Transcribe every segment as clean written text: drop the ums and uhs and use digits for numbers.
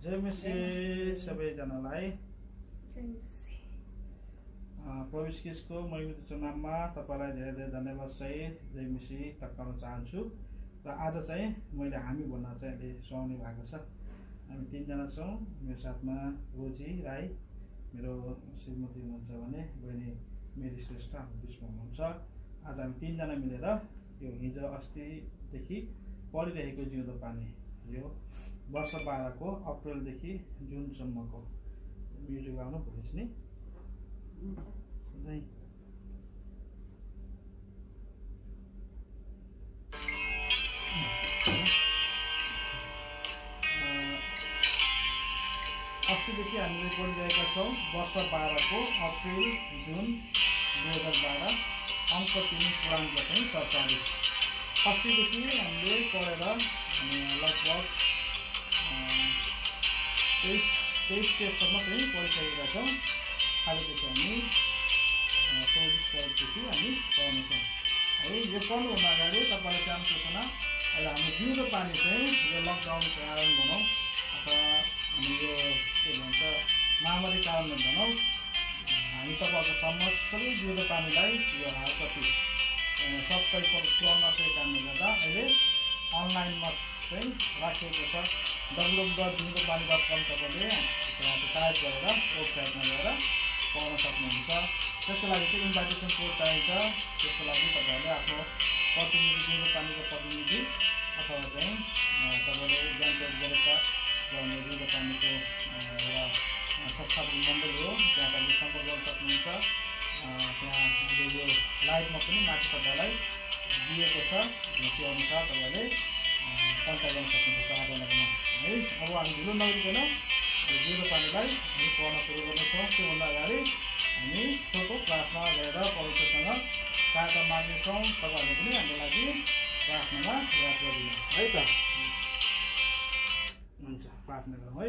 जय मसी सबैजनालाई प्रवेश किसको महिमाको नाममा तपाईलाई धेरै धेरै धन्यवाद सहित जय मसी टक्काउन चाहन्छु। र आज चाहिँ मैले हामी भन्न चाहिँ अहिले सुहाउने भएको छ। हामी तीनजना छौँ। मेरो साथमा रोजी राई, मेरो श्रीमती हुनुहुन्छ भने बहिनी मेरी श्रेष्ठ हाम्रो बिचमा हुनुहुन्छ। आज हामी तीनजना मिलेर यो हिजो अस्तिदेखि परिरहेको जिउँदो पानी यो वर्ष 12 को अप्रिलदेखि जुनसम्मको म्युजिक गाउनु भोलि नि अस्तिदेखि हामीले पढिरहेका छौँ वर्ष 12 को अप्रिल जुन 2012 अङ्क 3 पुराणको चाहिँ 47। अस्तिदेखि हामीले पढेर लगभग 23 पेजसम्म चाहिँ पढिसकेका छौँ। आजदेखि हामी 24 पेजदेखि हामी पढ्नेछौँ है। यो पढ्नुभन्दा अगाडि तपाईँलाई सानो सूचना, अहिले हाम्रो जिउँदो पानी चाहिँ यो लकडाउनको कारण भनौँ अथवा हामी यो के भन्छ महामारी कारण भनौँ, हामी तपाईँहरूको समस्त सबै जिउँदो पानीलाई यो हालकति सबै पुऱ्याउन नसकेको कारणले गर्दा अहिले अनलाइनमा चाहिँ राखिएको छ। www.jiudopani.com तपाईँले टाइप गरेर वेबसाइटमा गएर पढ्न सक्नुहुन्छ। त्यसको लागि चाहिँ इन्भाइटेसन कोड चाहिन्छ। त्यसको लागि तपाईँहरूले आफ्नो प्रतिनिधि, जिउँदो पानीको प्रतिनिधि अथवा चाहिँ तपाईँले ब्याङ्कबाट गरेका जिउँदो पानीको एउटा संस्थापक मण्डली हो, त्यहाँ तपाईँले सम्पर्क गर्न सक्नुहुन्छ। त्यहाँ अहिले यो लाइभमा पनि माथि तपाईँलाई दिएको छ, त्यो अनुसार तपाईँले कन्ट्याक्ट गर्न सक्नुहुन्छ चाहनुहुन्न है। अब हामी ढिलो नगरिकन जिउँदो पानीलाई हामी पढ्न सुरु गर्नेछौँ। त्योभन्दा अगाडि हामी छोटो प्रार्थना गरेर परमेश्वरसँग सहायता माग्नेछौँ। तपाईँहरूले पनि हाम्रो लागि प्रार्थनामा याद गरिदिनुहोस् है त। हुन्छ, प्रार्थना गरौँ है।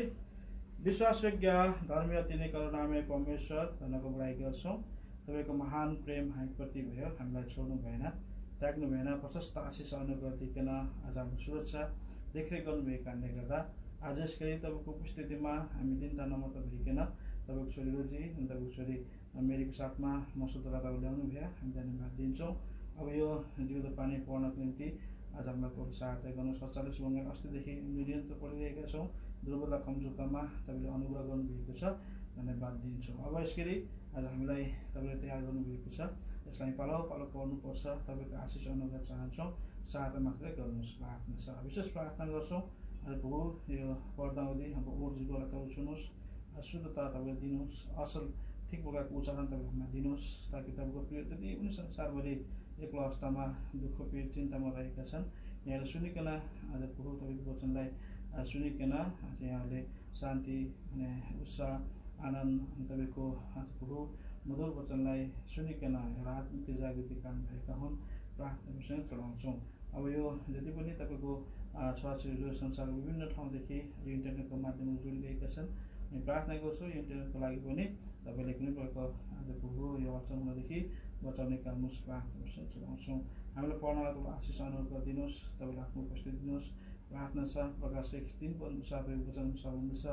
विश्वासयोग्य धर्मीय तिनै करुणामय परमेश्वर, धन्यको बढाइ गर्छौँ। तपाईँको महान प्रेम हामीप्रति भयो, हामीलाई छोड्नु भएन, त्याग्नु भएन, प्रशस्त आशिष अनुग्रह दिइकन आज हाम्रो सुरक्षा देखरेख गर्नुभएको कारणले गर्दा आज यसरी तपाईँको उपस्थितिमा हामी दिनता नमत भइकन तपाईँको छोरी रोजी अनि तपाईँको छोरी मेरीको साथमा मसुदरा तपाईँ ल्याउनु भयो, हामी धन्यवाद दिन्छौँ। अब यो जिउँदो पानी पढ्नको निम्ति आज हामीलाई थोरै सहायता गर्नु। 47 बङ्गाल अस्तिदेखि निरन्तर पढिरहेका छौँ। दुर्बल कमजोरतामा तपाईँले अनुग्रह गर्नुभएको छ, धन्यवाद दिन्छौँ। अब यसरी आज हामीलाई तपाईँले तयार गर्नुभएको छ, यसलाई पालो पालो पढ्नुपर्छ। तपाईँको आशिष अनुग्रह चाहन्छौँ, सहायता मात्रै गर्नुहोस्। प्रार्थना छ, विशेष प्रार्थना गर्छौँ। आज प्रभु यो पढ्दा हुँदै हाम्रो ओर्जीकोलाई तपाईँ सुन्नुहोस्, शुद्धता तपाईँले दिनुहोस्, असल ठिक प्रकारको उच्चारण तपाईँले हामीलाई दिनुहोस्, ताकि तपाईँको प्रिय जति पनि संसारभरि एक्लो अवस्थामा दुःख पीड चिन्तामा रहेका छन्, यहाँले सुनिकन आज प्रभु तपाईँको वचनलाई सुनिकन यहाँले शान्ति अनि उत्साह आनन्द अनि तपाईँको प्रभु मधुर वचनलाई सुनिकन एउटा आत्मिक जागृति काम भएका हुन्। प्रार्थनासँग चलाउँछौँ। अब यो जति पनि तपाईँको छोराछोरीहरू संसारको विभिन्न ठाउँदेखि यो इन्टरनेटको माध्यमबाट जोडिरहेका छन्, हामी प्रार्थना गर्छौँ यो इन्टरनेटको लागि पनि तपाईँले कुनै प्रकारको आज प्रभु यो अचम्मदेखि बचाउने काम प्रार्थनासँग चलाउँछौँ। हामीलाई पढ्नलाई तपाईँ आशिष अनुग्रह दिनुहोस्, तपाईँले आफ्नो उपस्थिति दिनुहोस्। प्रार्थना छ प्रकाश 1:3 अनुसार वचन हुँदैछ,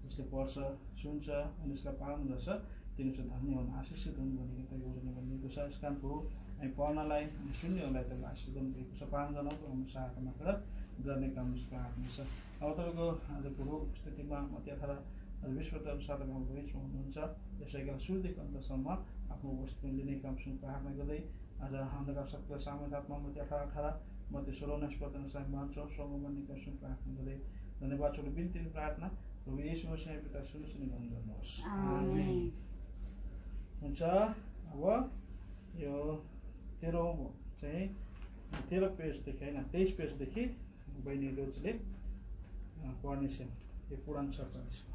जसले पढ्छ सुन्छ अनि यसलाई पालन गर्छ तिनीहरू चाहिँ धन्य हुन्, आशिषित हुन् भनेको तपाईँ योजना भनिएको छ। यस कारण प्रभु हामी पढ्नलाई अनि सुन्नेहरूलाई तपाईँले आशिष गर्नुभएको छ। पालन गर्न हाम्रो सहायता मात्र गर्ने काम प्रार्थना छ। अब तपाईँको आज प्रभु स्थितिमा मती 18 20 अनुसार तपाईँ हाम्रो बिचमा हुनुहुन्छ। यसै कारण सुरुदेखि अन्तसम्म आफ्नो उपस्थिति लिने कामसँग प्रार्थना गर्दै आज अन्धकार शक्तिलाई सामूहिक आत्मा मती 18 मती 16 अनुसार मान्छौँ सङ्ग भन्ने कामसँग प्रार्थना गर्दै धन्यवाद छोटो बिन्ती प्रार्थना प्रभु येशू मसीह पिता सुनि गर्नुहोस्। हुन्छ। अब यो 13 पेजदेखि होइन 23 पेजदेखि बहिनी रोजले पढ्नेछ यो पुराण 47 को।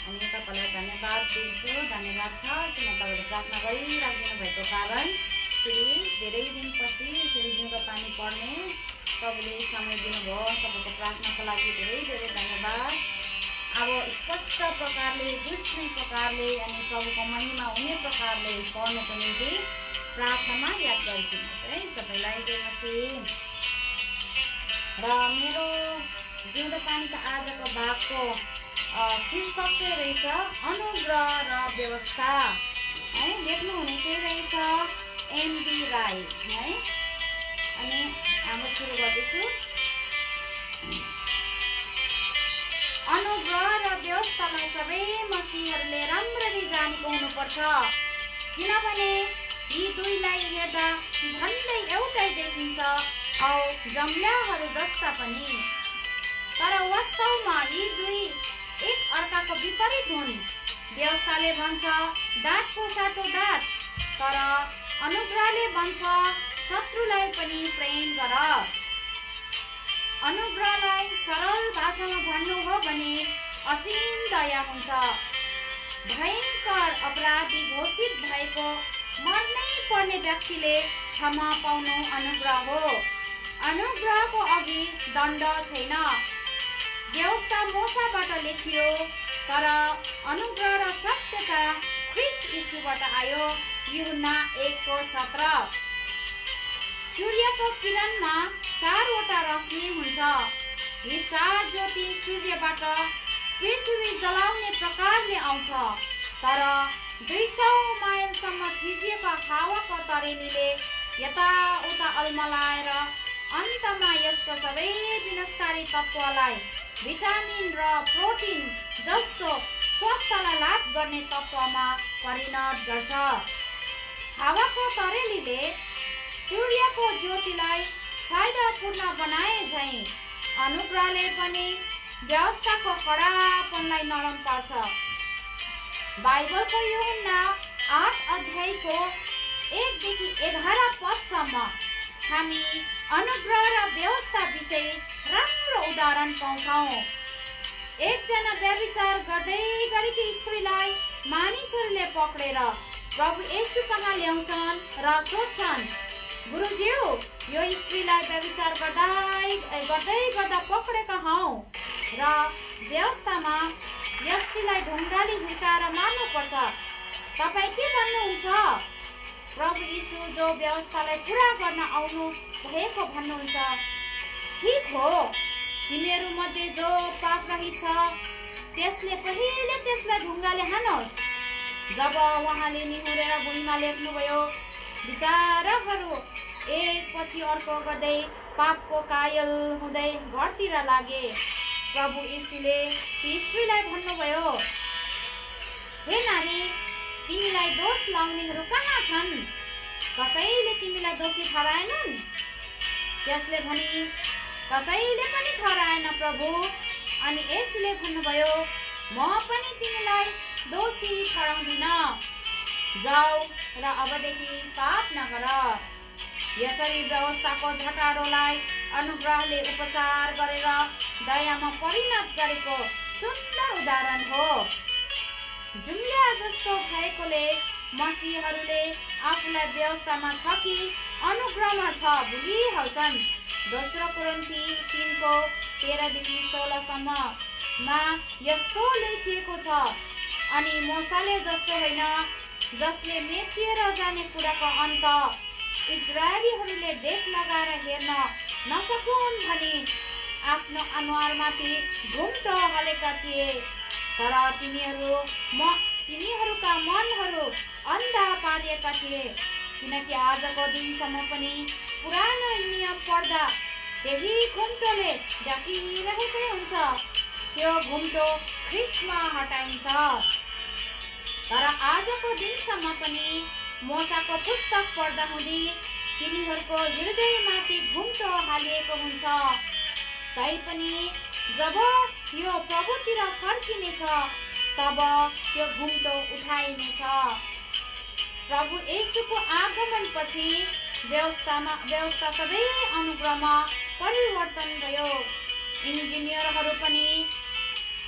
अनि तपाईँलाई धन्यवाद दिन्छु। धन्यवाद छ किन तपाईँले प्रार्थना गरिराखिदिनु भएको कारण फेरि धेरै दिनपछि फेरि जिउँदो पानी पढ्ने तपाईँले समय दिनुभयो। तपाईँको प्रार्थनाको लागि धेरै धेरै धन्यवाद। अब उत्कृष्ट प्रकारले बुझ्ने प्रकारले अनि प्रभुको महिमा हुने प्रकारले पढ्नुको निम्ति प्रार्थनामा याद गरिदिनुहोस् है सबैलाई। जय मसीह। र मेरो जिउँदो पानीको आजको भागको शीर्षक चाहिँ रहेछ अनुग्रह र व्यवस्था है। लेख्नुहुने चाहिँ रहेछ एमबी राई है। अनि हाम्रो सुरु गर्दैछु। अनुग्रह र व्यवस्थालाई सबै मसीहहरूले राम्ररी जानेको हुनुपर्छ, किनभने यी दुईलाई हेर्दा झन्डै एउटै देखिन्छ औ जम्ल्याहरू जस्ता पनि, तर वास्तवमा यी दुई एक अर्काको विपरीत हुन्। व्यवस्थाले भन्छ दाँतको साटो दाँत, तर अनुग्रहले भन्छ शत्रुलाई पनि प्रेम गर। अनुग्रहलाई सरल भाषामा भन्नु हो भने असीम दया हुन्छ। भयंकर अपराधी घोषित भएको मर्नै पर्ने व्यक्तिले क्षमा पाउनु अनुग्रह हो। अनुग्रहको अघि दण्ड छैन। व्यवस्था मोसाबाट लेखियो, तर अनुग्रह र सत्यता ख्रिस्ट यीशुबाट आयो। यूहन्ना 1:17। सूर्यको किरणमा 4वटा रश्मि हुन्छ। यी 4 ज्योति सूर्यबाट पृथ्वी जलाउने प्रकारले आउँछ, तर 200 माइलसम्म खिचिएका हावाको तरेनीले यताउता अल्मलाएर अन्तमा यसको सबै विनाशकारी तत्त्वलाई भिटामिन र प्रोटिन जस्तो स्वास्थ्यलाई लाभ गर्ने तत्त्वमा परिणत गर्छ। हावाको तरेलीले सूर्यको ज्योतिलाई फाइदापूर्ण बनाए झैं अनुग्रहले पनि व्यवस्थाको कडापनलाई नरम पार्छ। बाइबलको यूहन्ना 8:1-11 पदसम्म हामी अनुग्रह र व्यवस्था विषय राम्रो उदाहरण पाउँछौँ। एकजना व्यभिचार गर्दै गरेकी स्त्रीलाई मानिसहरूले पक्रेर प्रभु येशू कहाँ ल्याउँछन् र सोध्छन्, गुरुज्यू, यो स्त्रीलाई व्यभिचार गर्दै गर्दा पक्रेका हौं र व्यवस्थामा यस स्त्रीलाई ढुङ्गाले हिर्काएर मार्नुपर्छ। तपाईँ के भन्नुहुन्छ? प्रभु यीशु जो व्यवस्थालाई पूरा गर्न आउनु भएको भन्नुहुन्छ। ठीक हो, तिमीहरू मध्ये जो पाप रहित छ त्यसले पहिले त्यसलाई ढुङ्गाले हानोस्। जब उहाँले निहुरेर भुइँमा लेख्नुभयो, विचारहरू एक पछि अर्को गर्दै पापको कायल हुँदै घरतिर लागे। प्रभु यीशुले ती स्त्रीलाई भन्नुभयो, हे नारी, तिमीलाई दोष लाउनेहरू कहाँ छन्? कसैले तिमीलाई दोषी ठहराएनन्? त्यसले भनी, कसैले पनि ठहराएन प्रभु। अनि यसले भन्नुभयो, म पनि तिमीलाई दोषी ठहराउँदिन। जाऊ र अबदेखि पाप नगर। यसरी व्यवस्थाको झटारोलाई अनुग्रहले उपचार गरेर दयामा परिणत गरेको सुन्दर उदाहरण हो। जुम्ल्या जस्तो भएकोले मसीहहरूले आफूलाई व्यवस्थामा छ कि अनुग्रहमा छ भुलिहाल्छन्। दोस्रो कोरिन्थी 3:13-16 मा यस्तो लेखिएको छ, अनि मोसाले जस्तो होइन जसले मेचिएर जाने कुराको अन्त इजरायलीहरूले डेक लगाएर हेर्न नसकुन् भनी आफ्नो अनुहारमाथि घुम्टो हालेका थिए। तर तिनीहरूका मनहरू अन्धा पारिएका थिए, किनकि आजको दिनसम्म पनि पुरानो नियम पढ्दा त्यही घुम्टोले ढाकिरहेकै हुन्छ। त्यो घुम्टो ख्रिस्टमा हटाइन्छ। तर आजको दिनसम्म पनि मोसाको पुस्तक पढ्दा हुँदी तिनीहरूको हृदयमाथि घुम्टो हालिएको हुन्छ। तैपनि जब यो प्रभुतिर फर्किनेछ तब त्यो घुम्टो उठाइनेछ। प्रभु येशूको आगमनपछि व्यवस्था सबै अनुग्रहमा परिवर्तन भयो। इन्जिनियरहरू पनि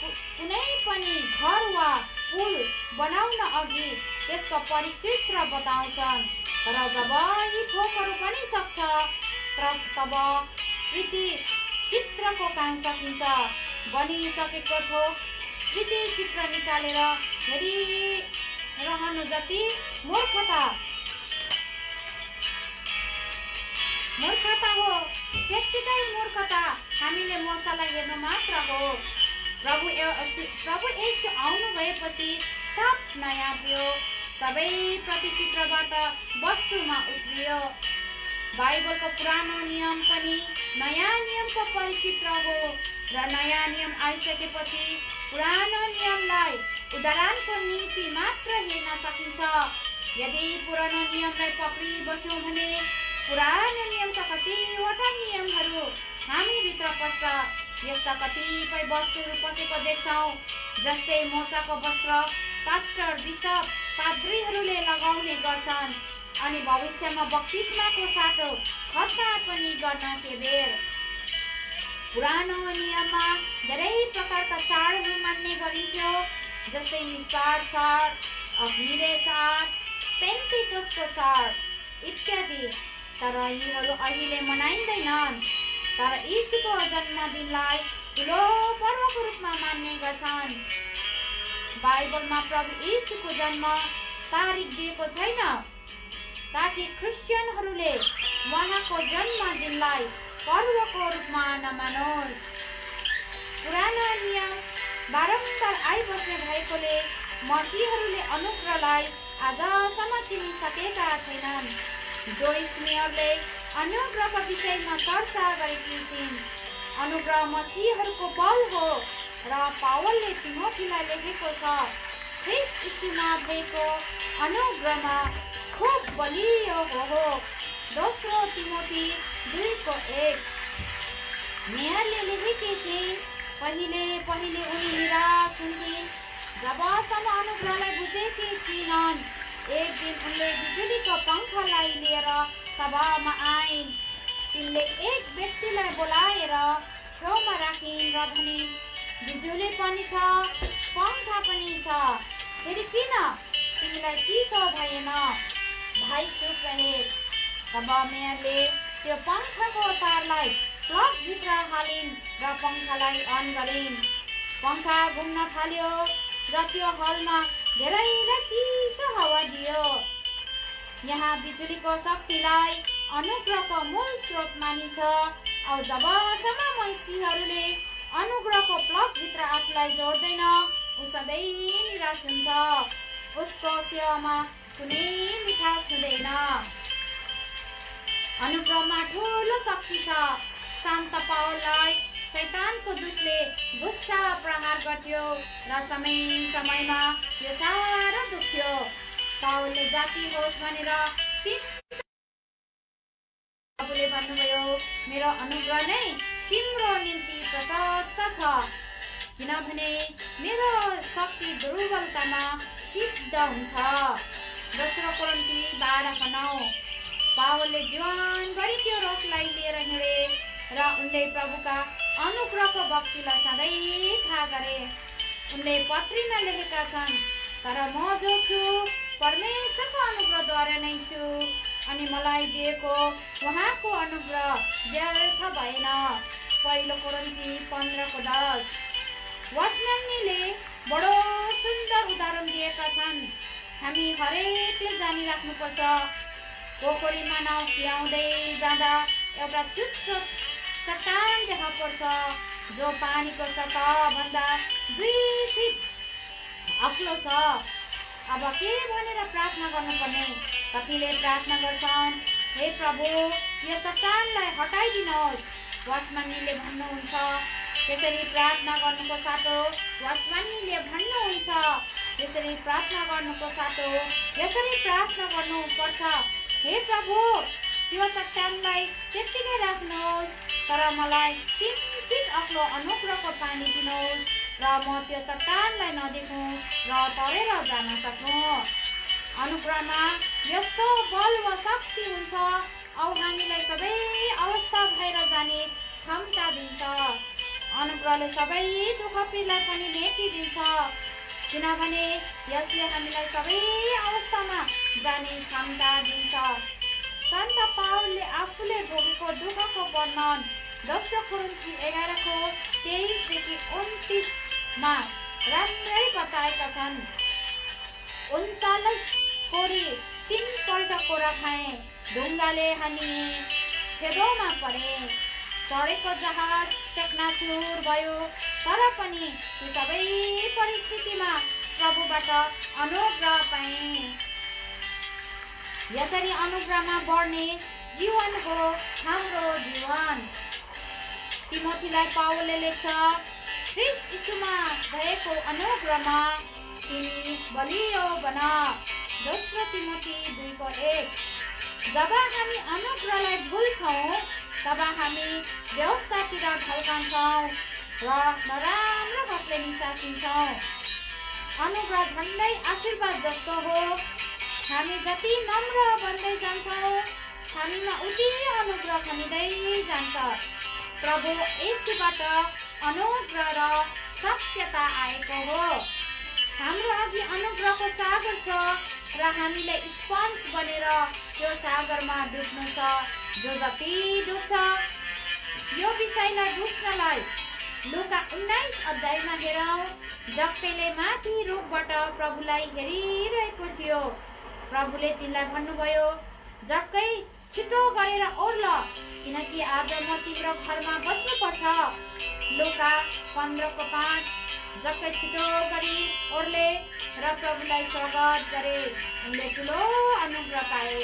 कुनै पनि घर वा पुल बनाउन अघि त्यसको परिचित्र बताउँछन्, तर जब यी थोकहरू बनिसक्छ तब चित्रको काम सकिन्छ। बनिसकेको थोक यति चित्र निकालेर हेरिरहनु जति मूर्खता हो, त्यत्तिकै मूर्खता हामीले मोसालाई हेर्नु मात्र हो। प्रभु येशू आउनु भएपछि सब नयाँ थियो, सबै प्रतिचित्रबाट वस्तुमा उत्रियो। बाइबलको पुरानो नियम पनि नयाँ नियमको परिचित्र हो र नयाँ नियम आइसकेपछि पुरानो नियमलाई उदाहरणको निम्ति मात्र हेर्न सकिन्छ। यदि पुरानो नियमलाई पक्री बस्यौँ भने पुरानो नियमका कतिवटा नियमहरू हामीभित्र पस्छ। यस्ता कतिपय वस्तुहरू पसेको देख्छौँ, जस्तै मोसाको वस्त्र पास्टर, बिशप, पाद्रीहरूले लगाउने गर्छन् अनि भविष्यमा बप्तिस्माको साटो खतना पनि गर्न के बेर। पुरानो नियममा धेरै प्रकारका चाडहरू मान्ने गरिन्थ्यो, जस्तै निस्तार चाड, अग्निले चाड, पेन्टिकोस्टको चाड इत्यादि। तर यीहरू अहिले मनाइँदैनन्, तर यीशुको जन्मदिनलाई ठुलो पर्वको रूपमा मान्ने गर्छन्। बाइबलमा प्रभु यीशुको जन्म तारिख दिएको छैन ताकि क्रिस्चियनहरूले उहाँको जन्मदिनलाई पर्वको रूपमा नमानोस्। पुरानो नियम बारम्बार आइबस्ने भएकोले मसीहरूले अनुग्रहलाई आजसम्म चिनिसकेका छैनन्। जोइस मेयरले अनुग्रहको विषयमा चर्चा गरेकी छिन्। अनुग्रह मसीहरूको बल हो र पावलले तिमोथीलाई लेखेको छ, ख्रीष्ट यीशुमा भएको अनुग्रहमा खुब बलियो हो। दोस्रो तिमोथी 2:1। मेयरले लेखेकी छिन्, पहिले उनी निराश हुन्थिन् जबसम्म अनुग्रहलाई बुझेकी थिएनन्। एक दिन उनले बिजुलीको पंखालाई लिएर सभामा आइन्। तिनले एक व्यक्तिलाई बोलाएर छेउमा राखिन् र भनिन्, बिजुली पनि छ, पंखा पनि छ, फेरि किन तिमीलाई चिसो भएन? भाइ चुप रहे। तब मेयरले त्यो पंखाको तारलाई प्लग भित्र हालिन् र पंखालाई अन गरिन्। पंखा घुम्न थाल्यो र त्यो हलमा धेरैलाई चिसो हावा दियो। यहाँ बिजुलीको शक्तिलाई अनुग्रहको मूल स्रोत मानिन्छ। औ जबसम्म मसीहरूले अनुग्रहको प्लग भित्र आफूलाई जोड्दैन, ऊ सधैँ निराश हुन्छ। उसको सेवामा कुनै मिठास हुँदैन। अनुग्रहमा ठुलो शक्ति छ। शान्त पावललाई शैतानको दूतले गुस्सा प्रहार गर्थ्यो र समयमा यो साह्रो दुख्थ्यो। पावलले जाति होस् भनेर प्रभुले भन्नुभयो, मेरो अनुग्रह नै तिम्रो निम्ति प्रशस्त छ, किनभने मेरो शक्ति दुर्बलतामा सिद्ध हुन्छ। दोस्रो कोरिन्थी 12:9। पावलले जीवनभरि त्यो रोगलाई लिएर हिँडे र उनले प्रभुका अनुग्रहको भक्तिलाई सधैँ थाहा गरे। उनले पत्रीमा लेखेका छन्, तर म जो छु परमेश्वरको अनुग्रहद्वारा नै छु अनि मलाई दिएको उहाँको अनुग्रह व्यर्थ भएन। पहिलो कोरिन्थी 15:10। वासमानीले बडो सुन्दर उदाहरण दिएका छन्। हामी हरेकले जानिराख्नुपर्छ, पोखरीमा नाउ खियाउँदै जाँदा एउटा चुच्चो चट्टान देखा पर्छ जो पानीको सतह भन्दा 2 फिट अग्लो छ। अब के भनेर प्रार्थना गर्नुपर्ने? कतिले प्रार्थना गर्छन्, हे प्रभु यो चट्टानलाई हटाइदिनुहोस्। वासमानीले भन्नुहुन्छ, त्यसरी प्रार्थना गर्नुको साटो वासमानीले भन्नुहुन्छ, यसरी प्रार्थना गर्नुको साटो यसरी प्रार्थना गर्नुपर्छ, हे प्रभु त्यो चट्टानलाई त्यत्तिकै राख्नुहोस्, तर मलाई 3 फिट अग्लो अनुग्रहको पानी दिनुहोस् र म त्यो चट्टानलाई नदेखौँ र तरेर जान सकौँ। अनुग्रहमा यस्तो बल वा शक्ति हुन्छ औ हामीलाई सबै अवस्था भएर जाने क्षमता दिन्छ। अनुग्रहले सबै दुःख पीडलाई पनि मेटिदिन्छ, किनभने यसले हामीलाई सबै अवस्थामा जाने क्षमता दिन्छ। सन्त पावलले आफूले भोगेको दुःखको वर्णन दोस्रो कोरिन्थी 11:23-29 मा राम्रै बताएका छन्। 39 कोरी 3 पल्ट कोरा खाए, ढुङ्गाले हानिए, खेदोमा परे, चढेको जहाज चकनाचुर भयो, तर पनि ती सबै परिस्थितिमा प्रभुबाट अनुग्रह पाए। यसरी अनुग्रहमा बढ्ने जीवन हो हाम्रो जीवन। तिमोथीलाई पावलले लेख्छ, ख्रीष्ट यीशुमा भएको अनुग्रहमा तिमी बलियो बन। दोस्रो तिमोथी 2:1। जब हामी अनुग्रहलाई भुल्छौँ तब हामी व्यवस्थातिर ढल्कन्छौँ र नराम्रो भागले निसासिन्छौँ। अनुग्रह झन्डै आशीर्वाद जस्तो हो। हामी जति नम्र बन्दै जान्छौँ हामीमा उति अनुग्रह खनिँदै जान्छ। प्रभु येशूबाट अनुग्रह र सत्यता आएको हो। हाम्रो अघि अनुग्रहको सागर छ र हामीले स्पन्ज बनेर त्यो सागरमा डुब्नु छ। जो जति डुब्छ यो विषयलाई बुझ्नलाई लुका 19 अध्यायमा हेरौँ। जक्कैले माथि रुखबाट प्रभुलाई हेरिरहेको थियो। प्रभुले तिनलाई भन्नुभयो, जक्कै छिटो गरेर ओर्ल, किनकि आज म तिम्रो घरमा बस्नुपर्छ। लुका 15:5। जक्कै छिटो गरी ओर्ले र प्रभुलाई स्वागत गरे। उनले ठुलो अनुग्रह पाए।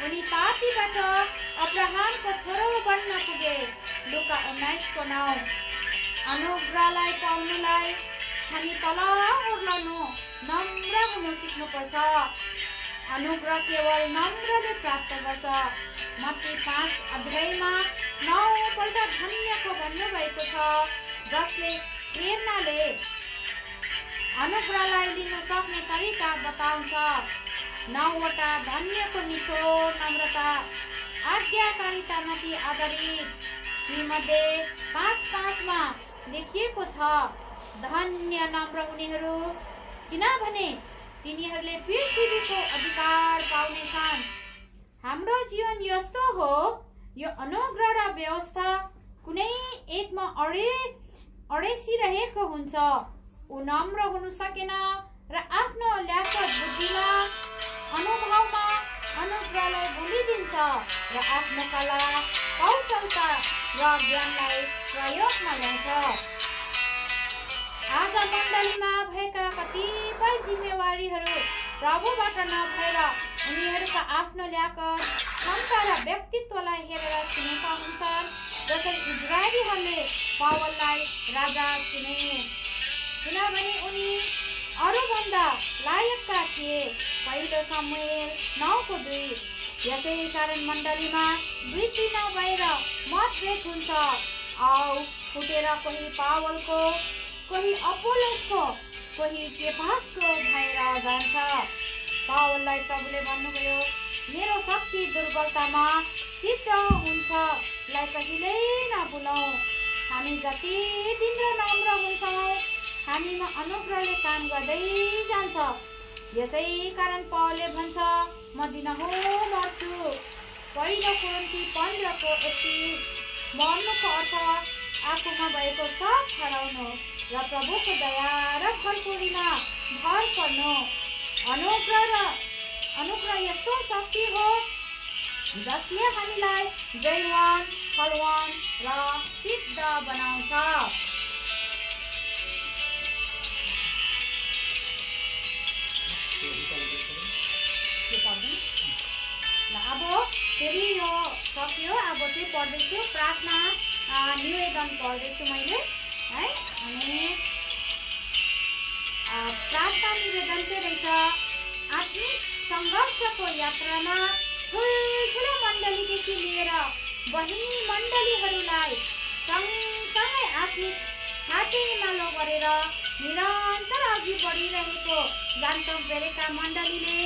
उनी पापीबाट अब्राहमको छोरो बन्न पुगे। लुका 19:9। अनुग्रहलाई पाउनुलाई हामी तल ओर्लनु नम्र हुन सिक्नुपर्छ। अनुग्रह केवल नम्रले प्राप्त गर्छ। मत्ती 5 अध्यायमा 9 पल्ट धन्यको भन्नुभएको छ, जसले प्रेरणाले अनुग्रहलाई लिन सक्ने तरिका बताउँछ। 9वटा धन्यको निचोड नम्रता, आज्ञाकारितामाथि आधारित। तीमध्ये 5:5मा लेखिएको छ, धन्य नम्र हुनेहरू, किनभने तिनीहरूले पृथ्वीको अधिकार पाउनेछन्। हाम्रो जीवन यस्तो हो, यो अनुग्रह र व्यवस्था कुनै एकमा अडेसिरहेको हुन्छ। ऊ नम्र हुन सकेन र आफ्नो ल्याकत बुद्धिमा अनुभवमा अनुग्रहलाई भुलिदिन्छ र आफ्नो कला कौशलता र ज्ञानलाई प्रयोगमा ल्याउँछ। आज मण्डलीमा भएका कतिपय जिम्मेवारीहरू प्रभुबाट नभएर उनीहरूका आफ्नो ल्याकत, क्षमता र व्यक्तित्वलाई हेरेर चुनेका हुन्छन्। जसरी इजरायलीहरूले पावललाई राजा चुने, किनभने उनी अरूभन्दा लायकका थिए। पहिलो शमूएल 9:2। यसै कारण मण्डलीमा वृद्धि नभएर मतभेद हुन्छ। आउ फुटेर कोही पावलको, कोही अपोलोसको, कोही केफासको भएर जान्छ। पावललाई प्रभुले भन्नुभयो, मेरो शक्ति दुर्बलतामा सिद्ध हुन्छ लाई कहिल्यै नभुलौँ। हामी जति दिन नम्र हुन्छौँ हामीमा अनुग्रहले काम गर्दै जान्छ। यसै कारण पावलले भन्छ, म दिनहुँ मर्छु। पहिलो कोरिन्थी 15:31। मर्नुको अर्थ आफूमा भएको सब हराउनु र प्रभुको दया र भरपुरीमा भर पर्नु। अनुग्रह यस्तो शक्ति हो जसले हामीलाई जयवान, फलवान र सिद्ध बनाउँछ। अब फेरि यो सक्यो। अब चाहिँ पढ्दैछु, प्रार्थना निवेदन पढ्दैछु मैले है। अनि प्रार्थना निवेदन चाहिँ रहेछ, आत्मिक सङ्घर्षको यात्रामा ठुल्ठुलो मण्डलीदेखि लिएर बहिनी मण्डलीहरूलाई सँगसँगै आत्मिक हातेमालो गरेर निरन्तर अघि बढिरहेको गान्तोक बेरेका मण्डलीले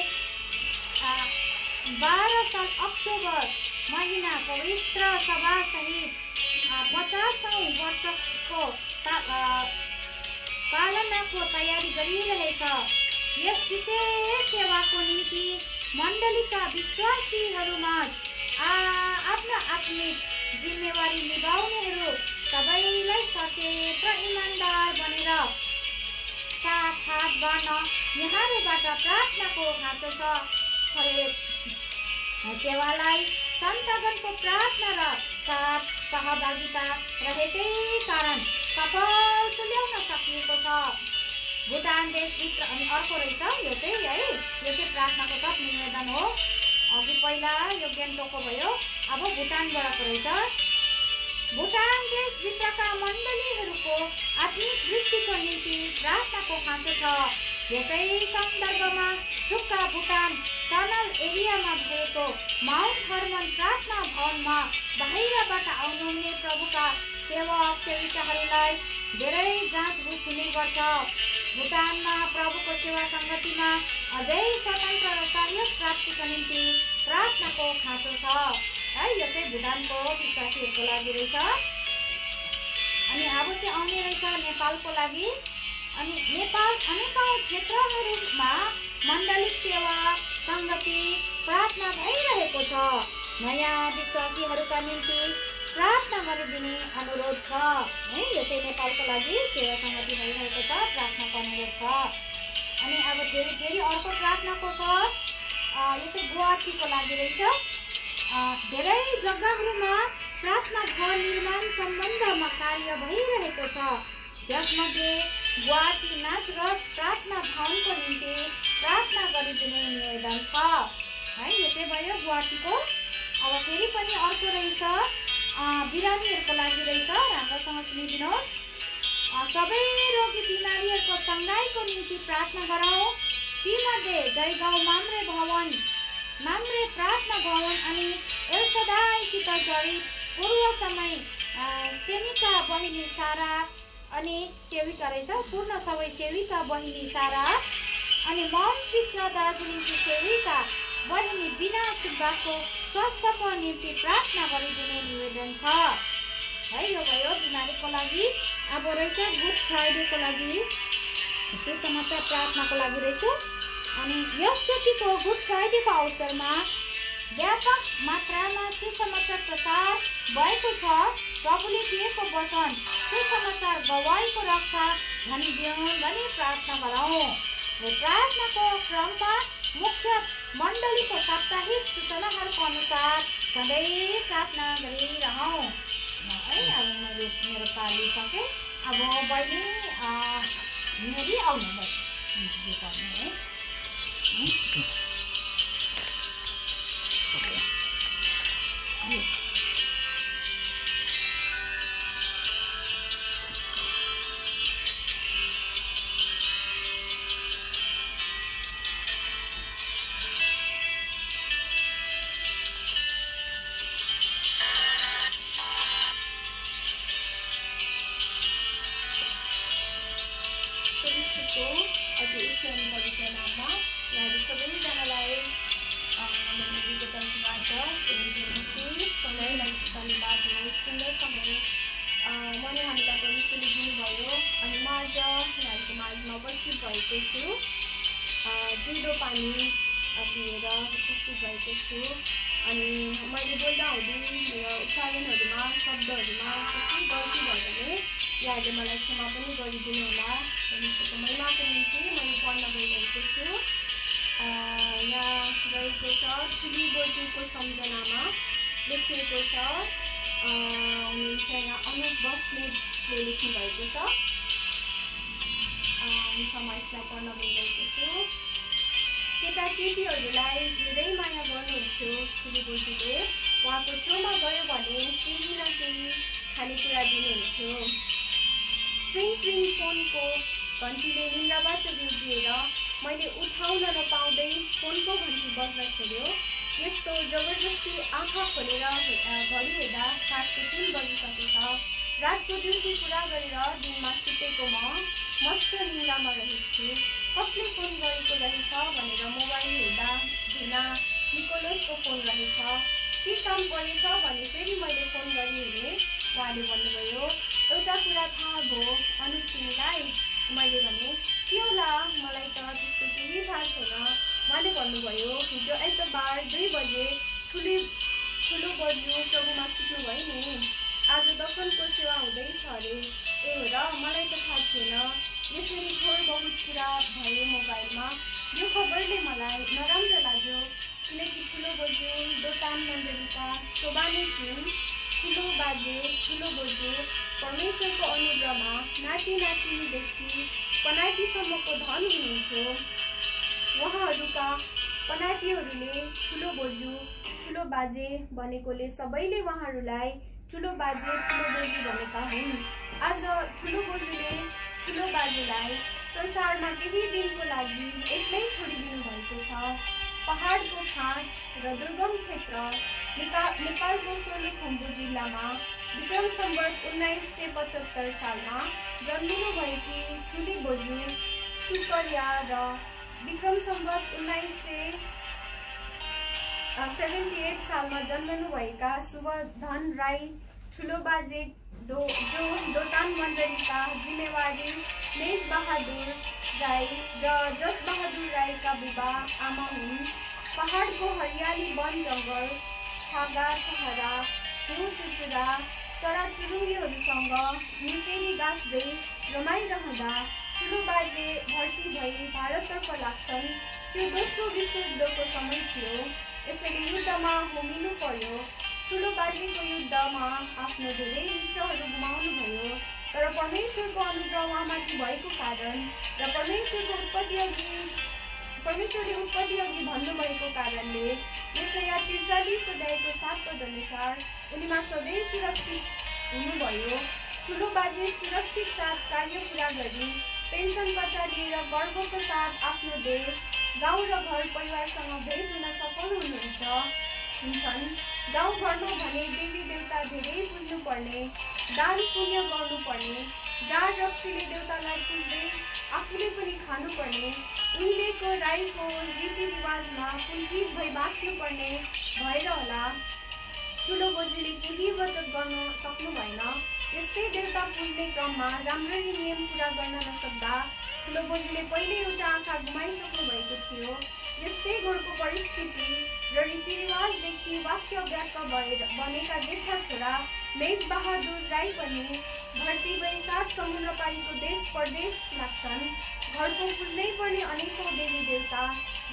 12 साल अक्टोबर महिना पवित्र सभासहित 50औं वर्षको पालनाको तयारी गरिरहेछ। यस विशेष सेवाको निम्ति मण्डलीका विश्वासीहरूमाझ आफ्नो आत्मिक जिम्मेवारी निभाउनेहरू सबैलाई सचेत र इमान्दार बनेर गर्न यहाँबाट प्रार्थनाको खाँचो छ। हरेक सेवालाई सन्तागणको प्रार्थना र साथ सहभागिता रहेकै कारण सफल तुल्याउन सकिएको छ। भुटान देशभित्र अनि अर्को रहेछ यो चाहिँ है, यो चाहिँ प्रार्थनाको सब निवेदन हो। अघि पहिला यो गान्तोकको भयो, अब भुटानबाटको रहेछ। भुटान देशभित्रका मण्डलीहरूको आत्मिक वृद्धिको निम्ति प्रार्थनाको खाँचो छ। यसै सन्दर्भमा सुक्खा भुटान टनल एरियामा भएको माउन्ट हर्मन प्रार्थना भवनमा बाहिरबाट आउनुहुने प्रभुका सेवक सेविकाहरूलाई धेरै जाँचबुझ हुनुपर्छ। भुटानमा प्रभुको सेवा सङ्गतिमा अझै स्वतन्त्र र सहयोग प्राप्तिको निम्ति प्रार्थनाको खाँचो छ है। यो चाहिँ भुटानको विश्वासीहरूको लागि रहेछ। अनि अब चाहिँ आउने रहेछ नेपालको लागि। अनि नेपाल अनेकौँ क्षेत्रहरूमा मण्डलिक सेवा सङ्गति प्रार्थना भइरहेको छ। नयाँ विश्वासीहरूका निम्ति प्रार्थना गरिदिने अनुरोध छ है। यो चाहिँ नेपालको लागि सेवा सङ्गति भइरहेको छ, प्रार्थनाको अनुरोध छ। अनि अब फेरि अर्को प्रार्थनाको छ, यो चाहिँ गुवाहाटीको लागि रहेछ। धेरै जग्गाहरूमा प्रार्थना भवन निर्माण सम्बन्धमा कार्य भइरहेको छ। त्यसमध्ये गुवाहाटी नाचरथ प्रार्थना भवनको निम्ति प्रार्थना गरिदिने निवेदन छ है। यो चाहिँ भयो गुवाहाटीको। अब फेरि पनि अर्को रहेछ बिरामीहरूको लागि रहेछ, राम्रोसँग सुनिदिनुहोस्। सबै रोगी बिमारीहरूको चङ्गाइको निम्ति प्रार्थना गरौँ। तीमध्ये जयगाउँ माम्रे प्रार्थना भवन अनि एल्सदाईसित जडित पूर्व समय सेविका बहिनी सारा अनि सेविका रहेछ, पूर्ण सबै सेविका बहिनी सारा अनि माउन्ट कृष्ण दार्जिलिङकी सेविका बहिनी बिना सुब्बाको स्वास्थ्यको निम्ति प्रार्थना गरिदिने निवेदन छ है। यो भयो बिमारीको लागि। अब रहेछ गुड फ्राइडेको लागि सुसमाचार प्रार्थनाको लागि रहेछ। अनि यसचोटिको गुड फ्राइडेको अवसरमा व्यापक मात्रामा सुसमाचार प्रचार भएको छ। प्रभुले दिएको वचन सुसमाचार गवाईको रक्षा भनिदिउन् भनी प्रार्थना गरौँ। र प्रार्थनाको क्रममा मुख्य मण्डलीको साप्ताहिक सूचनाहरूको अनुसार सधैँ प्रार्थना गरिरहौँ है। अब मैले मेरो पाली सकेँ। अब बहिनी मेरी आउनु है। मैले हामीलाई परमेश्वरले दिनुभयो अनि म आज यहाँहरूको माझमा उपस्थित भएको छु। जिउँदो पानी पिएर उपस्थित भएको छु। अनि मैले बोल्दा हुँदै मेरो उच्चारणहरूमा शब्दहरूमा कति गल्ती भयो भने यहाँहरूले मलाई क्षमा पनि गरिदिनु होला। परमेश्वरको महिमाको निम्ति मैले पढ्न गइरहेको छु। यहाँ रहेको छ ठुली बोजूको सम्झनामा लेखिएको छ। हुनुहुन्छ यहाँ अनुप बस्नेतले लेख्नु भएको छ। हुन्छ म यसलाई पढ्न गइरहेको छु। केटाकेटीहरूलाई धेरै माया गर्नुहुन्थ्यो ठुली बोजूले। उहाँको छेउमा गयो भने केही न केही खानेकुरा दिनुहुन्थ्यो। ट्रिङ ट्रिङ फोनको घन्टीले निन्द्राबाट बिउजिएर मैले उठाउन नपाउँदै फोनको घन्टी बज्न छोड्यो। यस्तो जबरजस्ती आँखा खोलेर घडी हेर्दा साँझको 3 बजिसकेछ। रातको ड्युटी पुरा गरेर दिनमा सुतेको म मस्त निन्द्रामा रहेछु। कसले फोन गरेको रहेछ भनेर मोबाइल हेर्दा ढिला निकोलसको फोन रहेछ। के काम परेछ भने फेरि मैले फोन गरी हेरेँ। उहाँले भन्नुभयो एउटा कुरा थाहा भयो अनुप तिमीलाई। मैले भने के होला, मलाई त त्यस्तो केही थाहा छैन। उहाँले भन्नुभयो हिजो आइतबार 2 बजे ठुलो बज्यू प्रभुमा सुत्नुभयो नि। आज दफनको सेवा हुँदैछ अरे। ए हो र, मलाई त थाहा थिएन। यसरी थोर बहुत कुरा भयो मोबाइलमा। यो खबरले मलाई नराम्रो लाग्यो किनकि ठुलो बोजू दोकान मण्डलीका शोभानी थिइन्। ठुलो बाजे ठुलो बोजू परमेश्वरको अनुग्रहमा नाति नातिनीदेखि पनातीसम्मको धन हुनुहुन्थ्यो। उहाँहरूका पनातीहरूले ठुलो बोजू ठुलो बाजे भनेकोले सबैले उहाँहरूलाई ठुलो बाजे ठुलो बोजू भनेका हुन्। आज ठुलो बोजूले ठुलो बाजेलाई संसारमा केही दिनको लागि एक्लै छोडिदिनु भएको छ। पहाडको फाँट र दुर्गम क्षेत्र नेपालको सोलुखुम्बु जिल्लामा विक्रम सम्वत 1975 सालमा जन्मिनुभएकी ठुली बोजू सुकर्या र विक्रम सम्वत 1978 सालमा जन्मनुभएका शुभधन राई ठुलो बाजे जो दोकान मण्डलीका जिम्मेवारी मेज बहादुर राई र जस बहादुर राईका बुबा आमा हुन्। पहाडको हरियाली वन जङ्गल छागा छहरा हिउँ चुचुरा चराचुरुङ्गीहरूसँग निकेरी गाँस्दै रमाइरहँदा ठुलो बाजे भर्ती भई भारततर्फ लाग्छन्। त्यो दोस्रो विश्वयुद्धको समय थियो, यसैले युद्धमा होमिनु पर्यो। ठुलो बाजेको युद्धमा आफ्नो धेरै मित्रहरू गुमाउनुभयो, तर परमेश्वरको अनुग्रह उहाँमाथि भएको कारण र परमेश्वरले उत्पत्ति अघि भन्नुभएको कारणले यसैया 43 अध्यायको 7 पद अनुसार उनीमा सधैँ सुरक्षित हुनुभयो। ठुलो बाजे सुरक्षित साथ कार्य पुरा गरी पेन्सन पत्ता लिएर गर्वको साथ आफ्नो देश गाउँ र घर परिवारसँग भेट हुन सफल हुन्छन्। गाउँघरमा भने देवी देवता धेरै पुज्नुपर्ने, दान पुण्य गर्नुपर्ने, जाड रक्सीले देवतालाई पुज्दै आफूले पनि खानुपर्ने, उहिलेको राईको रीतिरिवाजमा कुञ्चित भई बाँच्नुपर्ने भएर होला ठुलो बोजूले केही बचत गर्न सक्नु भएन। यस्तै देवता पुज्ने क्रममा राम्ररी नियम पुरा गर्न नसक्दा ठुलो बोजूले पहिले एउटा आँखा गुमाइसक्नु भएको थियो। यस्तै घरको परिस्थिति र रीतिरिवाजदेखि वाक्य व्याक्य भएर बनेका जेठा छोरा मेज बहादुर राई पनि भर्ती भई 7 समुद्र पारीको देश परदेश लाग्छन्। घरको पुज्नै पर्ने अनेकौं देवी देवता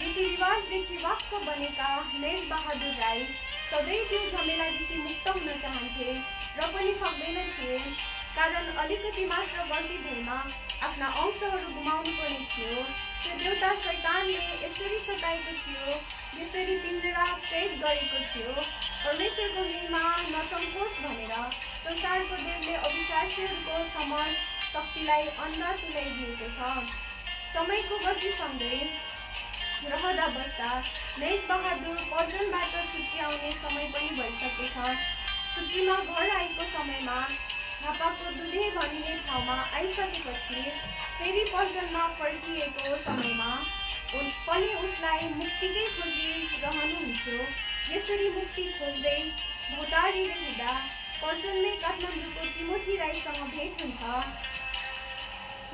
रीतिरिवाजदेखि वाक्य बनेका मेज बहादुर राई सधैँ त्यो झमेलादेखि मुक्त हुन चाहन्थे र पनि सक्दैन थिए, कारण अलिकति मात्र गल्ती भएमा आफ्ना अंशहरू गुमाउनु पर्ने थियो। त्यो देवता शैतानले यसरी सताएको थियो, यसरी पिञ्जरा कैद गरेको थियो। परमेश्वरको महिमा नचम्कोस् भनेर संसारको देवले अविश्वासीहरूको समझ शक्तिलाई अन्धा तुल्याइदिएको छ। समयको गतिसँगै रहँदा बस्दा मेज बहादुर पल्टनबाट छुट्टी आउने समय पनि भइसकेको छ। छुट्टीमा घर आएको समयमा झापाको दुधे भनिने ठाउँमा आइसकेपछि फेरि पल्टनमा फर्किएको समयमा पनि उसलाई मुक्तिकै खोजिरहनुहुन्थ्यो। यसरी मुक्ति खोज्दै भौतारिँदै पल्टनमै काठमाडौँको तिमोथी राईसँग भेट हुन्छ।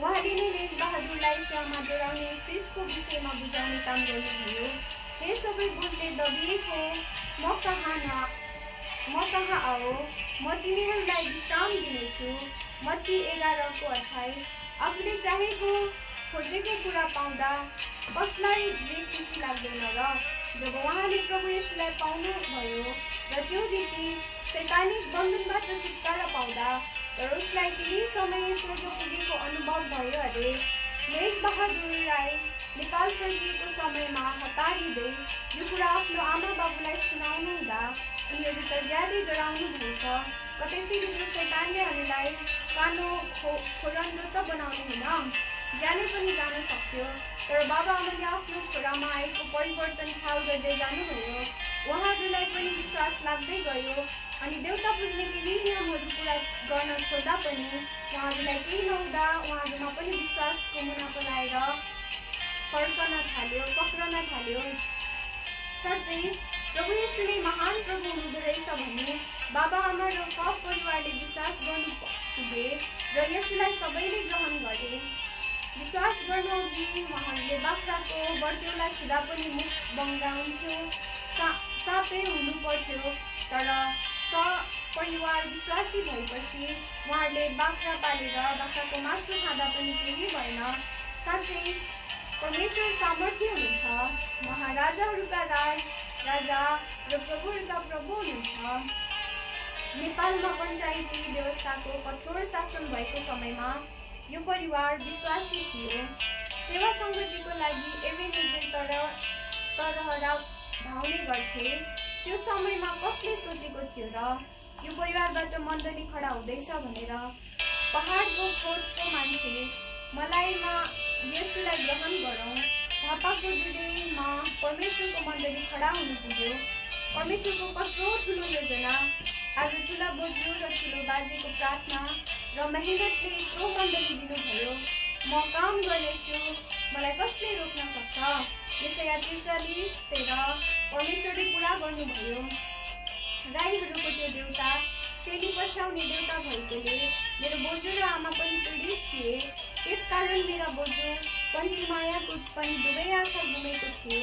उहाँले नै मेज बहादुरलाई सेवामा डोराउने ख्रिस्टको विषयमा बुझाउने काम गर्नुभयो। हे सबै बोझले दबिएको, म कहाँ आओ, म तिमीहरूलाई विश्राम दिनेछु। मत्ती 11:28। आफूले चाहेको खोजेको कुरा पाउँदा कसलाई जे खुसी लाग्दैन र जब उहाँले प्रभु येशूलाई पाउनुभयो र त्यो रीति शैतानिक बन्धनबाट छुटकारा पाउँदा तर उसलाई केही समय स्वर्ग पुगेको अनुभव भयो अरे। मेज बहादुर राई नेपाल फर्किएको समयमा हतारिँदै यो कुरा आफ्नो आमा बाबुलाई सुनाउनु हुँदा उनीहरू त ज्यादै डराउनु भएछ। कतै फेरि त्यो शैतानले हामीलाई कानो खोरन्दो त बनाउनु हुन, ज्यानै पनि जान सक्थ्यो। तर बाबा आमाले आफ्नो छोरामा आएको परिवर्तन ख्याल गर्दै जानुभयो। उहाँहरूलाई पनि विश्वास लाग्दै गयो अनि देवता पुज्ने केही नियमहरू पुरा गर्न छोड्दा पनि उहाँहरूलाई केही नहुँदा उहाँहरूमा पनि विश्वासको मुना पलाएर फर्कन थाल्यो, पक्रन थाल्यो। साँच्चै प्रभु येशू नै महान प्रभु हुनुहुँदो रहेछ भन्ने बाबा आमा र सब परिवारले विश्वास गर्नु पुगे र यसलाई सबैले ग्रहण गरे। विश्वास गर्नु अघि उहाँहरूले बाख्राको बर्तेउला छुँदा पनि मुख बङ्गाउँथ्यो, सापै हुनु पर्थ्यो। तर परिवार विश्वासी भएपछि उहाँहरूले बाख्रा पालेर बाख्राको मासु खाँदा पनि केही भएन। साँच्चै परमेश्वर सामर्थ्य हुनुहुन्छ। महाराजाहरूका राजा र प्रभुहरूका प्रभु हुनुहुन्छ। नेपालमा पञ्चायती व्यवस्थाको कठोर शासन भएको समयमा यो परिवार विश्वासी थियो। सेवा सङ्गतिको लागि एभेन्जर तरहरा धाउने गर्थे। त्यो समयमा कसले सोचेको थियो र यो परिवारबाट मण्डली खडा हुँदैछ भनेर। पहाडको खोजको मान्छे मलाईमा येशूलाई ग्रहण गरौँ। झापाको दुधैमा परमेश्वरको मण्डली खडा हुनु पुग्यो। परमेश्वरको कत्रो ठुलो योजना। आज ठुला बोजू र ठुलो बाजेको प्रार्थना र मेहनतले यत्रो मण्डली दिनुभयो। म काम गर्नेछु, मलाई कसले रोक्न सक्छ? यसैया 43:13 परमेश्वरले पुरा गर्नुभयो। राईहरूको त्यो देउता चेली पछ्याउने देउता भएकोले मेरो बोजू र आमा पनि पीडित थिए। त्यसकारण मेरा बोजू पञ्चमायाको पनि दुवै आँखा गुमेको थियो।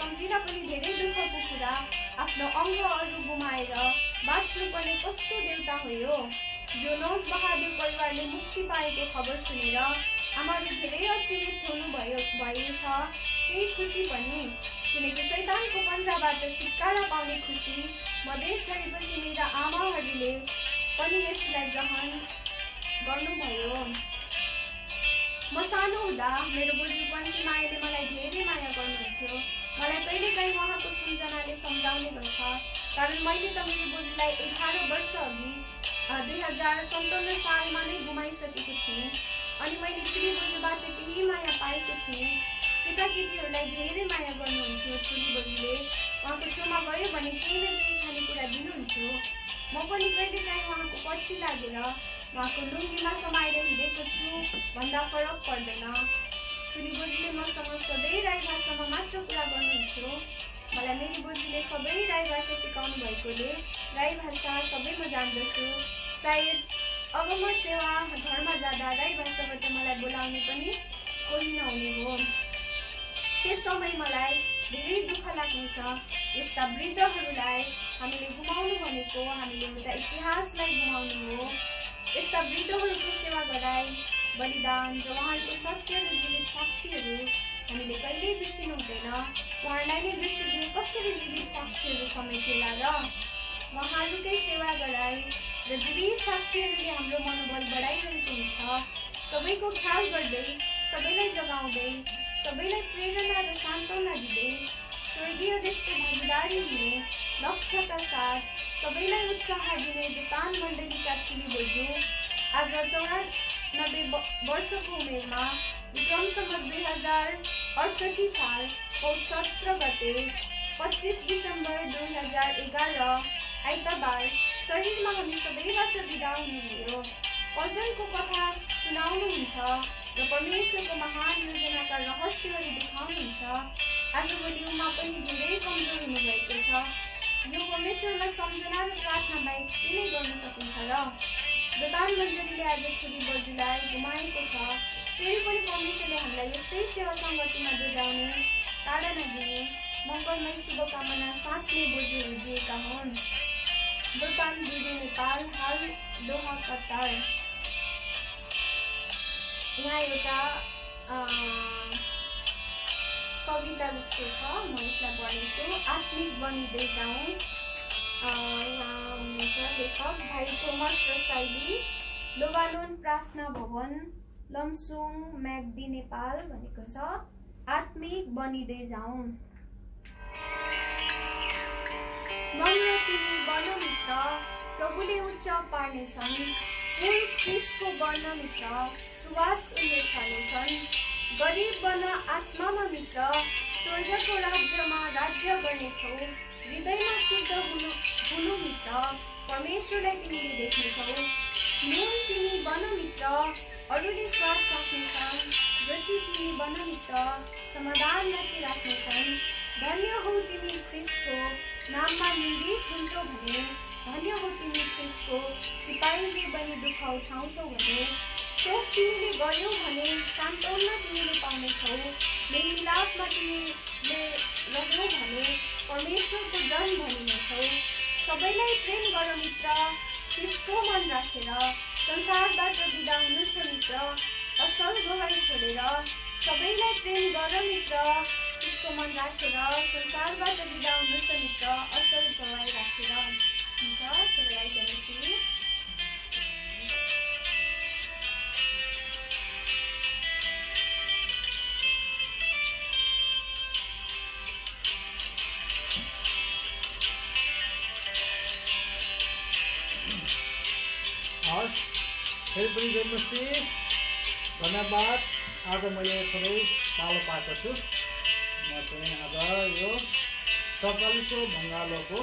सम्झिँदा पनि धेरै दुःखको कुरा। आफ्नो अङ्गहरू गुमाएर बाँच्नुपर्ने कस्तो देउता हो यो। जोनोस बहादुर परिवारले मुक्ति पाएको खबर सुनेर आमाहरू धेरै अचेत भएछ। केही खुसी पनि, किनकि शैतानको पन्जाबाट छुटकारा पाउने खुसी। मधेस गरेपछि मेरा आमाहरूले पनि यसलाई ग्रहण गर्नुभयो। म सानो हुँदा मेरो बोजू पञ्चमायाले मलाई धेरै माया गर्नुहुन्थ्यो। मलाई कहिलेकाहीँ उहाँको सम्झनाले सम्झाउने गर्छ, कारण मैले त मेरो बोजूलाई 18 वर्ष अघि 2057 सालमा नै गुमाइसकेको थिएँ। अनि मैले ठुली बोजूबाट केही माया पाएको थिएँ। केटाकेटीहरूलाई धेरै माया गर्नुहुन्थ्यो। ठुली बोजूले उहाँको छेउमा गयो भने केही न केही खानेकुरा दिनुहुन्थ्यो। म पनि कहिलेकाहीँ उहाँको पछि लागेर उहाँको लुङ्गीमा समाएर हिँडेको छु भन्दा फरक पर्दैन। ठुली बोजूले मसँग सधैँ राई भाषामा मात्र कुरा गर्नुहुन्थ्यो। मलाई मेरो बोजूले सबै राई भाषा सिकाउनु भएकोले राई भाषा सबै म जान्दछु। सायद अब म सेवा घरमा जाँदा राई भाषाबाट मलाई बोलाउने पनि कोही नहुने हो। त्यस समय मलाई धेरै दुःख लाग्नेछ। यस्ता वृद्धहरूलाई हामीले गुमाउनु भनेको हामीले एउटा इतिहासलाई गुमाउनु हो। यस्ता वृद्धहरूको सेवा गराई, बलिदान र उहाँहरूको सत्य र जीवित साक्षीहरू हामीले कहिल्यै बिर्सिनु हुँदैन। उहाँलाई नै बिर्सिदिए कसरी जीवित साक्षीहरू समेटेला र? उहाँहरूकै सेवा गराई र जीवित साक्षीहरूले हाम्रो मनोबल बढाइरहेको हुन्छ। सबैको ख्याल गर्दै, सबैलाई जगाउँदै, सबैलाई प्रेरणा र सान्त्वना दिँदै, स्वर्गीय देशको भागीदारी हुने लक्ष्यका साथ सबैलाई उत्साह दिने दुतान मण्डलीका ठुली बोजू आज 94 वर्षको उमेरमा विक्रम सम्वत 2068 साल पौष 17 गते 25 डिसेम्बर 2011 आइतबार शरीरमा हामी सबैबाट बिदा हुनुभयो। पल्टनको कथा सुनाउनुहुन्छ र परमेश्वरको महान योजनाका रहस्यहरू देखाउनुहुन्छ। आजभोलि उमा पनि धेरै कमजोर हुनुभएको छ। यो परमेश्वरमा सम्झना र प्रार्थना बाहेक के नै गर्न सकिन्छ र? दुतान मण्डलीले आज ठुली बोजूलाई गुमाएको छ। फेरि पनि परमेश्वरले हामीलाई यस्तै सेवा सङ्गतिमा डोर्याउने, टाढा नदिने मङ्गलमय शुभकामना साँच्चै बोजूहरू दिएका हुन्। दुतान दिदी नेपाल, हाल दोहा कतार। यहाँ एउटा कविता जस्तो छ, म यसलाई पढ्नेछु। आत्मिक बनिँदै जाउँ। यहाँ हुनुहुन्छ लेखक भाइ थोमस रसाइली, लोबालोन प्रार्थना भवन, लमसुङ, म्याग्दी, नेपाल भनेको छ। आत्मिक बनिँदै जाउँ। मन र तिमी बन मित्र, प्रभुले उच्च पार्नेछन्। फुल क्रिस्टको बन मित्र, सुवास उनले छर्नेछन्। गरिब बन आत्मामा मित्र, स्वर्गको राज्यमा राज्य गर्नेछौ। हृदयमा शुद्ध हुनु मित्र, परमेश्वरलाई तिमीले देख्नेछौ। नुन तिमी बन मित्र, अरूले स्वाद चाख्नेछन्। जति तिमी बन मित्र, समाधान माथि राख्नेछन्। धन्य हौ तिमी ख्रिस्टको नाममा निन्दित हुन्छौ भने, धन्य हो तिमी ख्रिस्टको सिपाही जे बनी दुःख उठाउँछौ भने। शोक तिमीले गर्यौ भने सान्त्वना तिमीले पाउनेछौ। मेलमिलापमा तिमीले रह्यौ भने परमेश्वरको जन भनिनेछौ। सबैलाई प्रेम गर मित्र, ख्रिस्टको मन राखेर। संसारबाट बिदा हुनु छ मित्र, असल गहरी छोडेर। प्रेम गर मित्र, त्यसको मन राखेर संसारबाट बिदा हुनुहोस् मित्र, असल दबाई राखेर। हुन्छ, सबैलाई जय मसीह। हस्, फेरि पनि जय मसीह। धन्यवाद। आज मैले थोरै पालो पाएको छु। म चाहिँ आज यो 47औं भङ्गालोको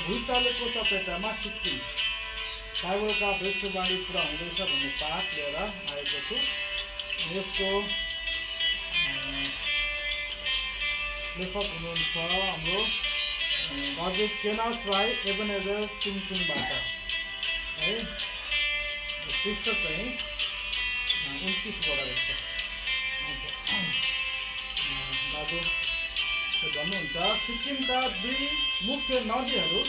भुइँचालोको चपेटामा सिक्किम बाइबलका भविष्यवाणी पुरा हुँदैछ भन्ने पाठ लिएर आएको छु। यसको लेखक हुनुहुन्छ हाम्रो दाजु केनास राई एबेनेजर चुङचुङबाट है। पृष्ठ चाहिँ 29बाट रहेछ। दाजु भन्नुहुन्छ, सिक्किमका 2 मुख्य नदीहरू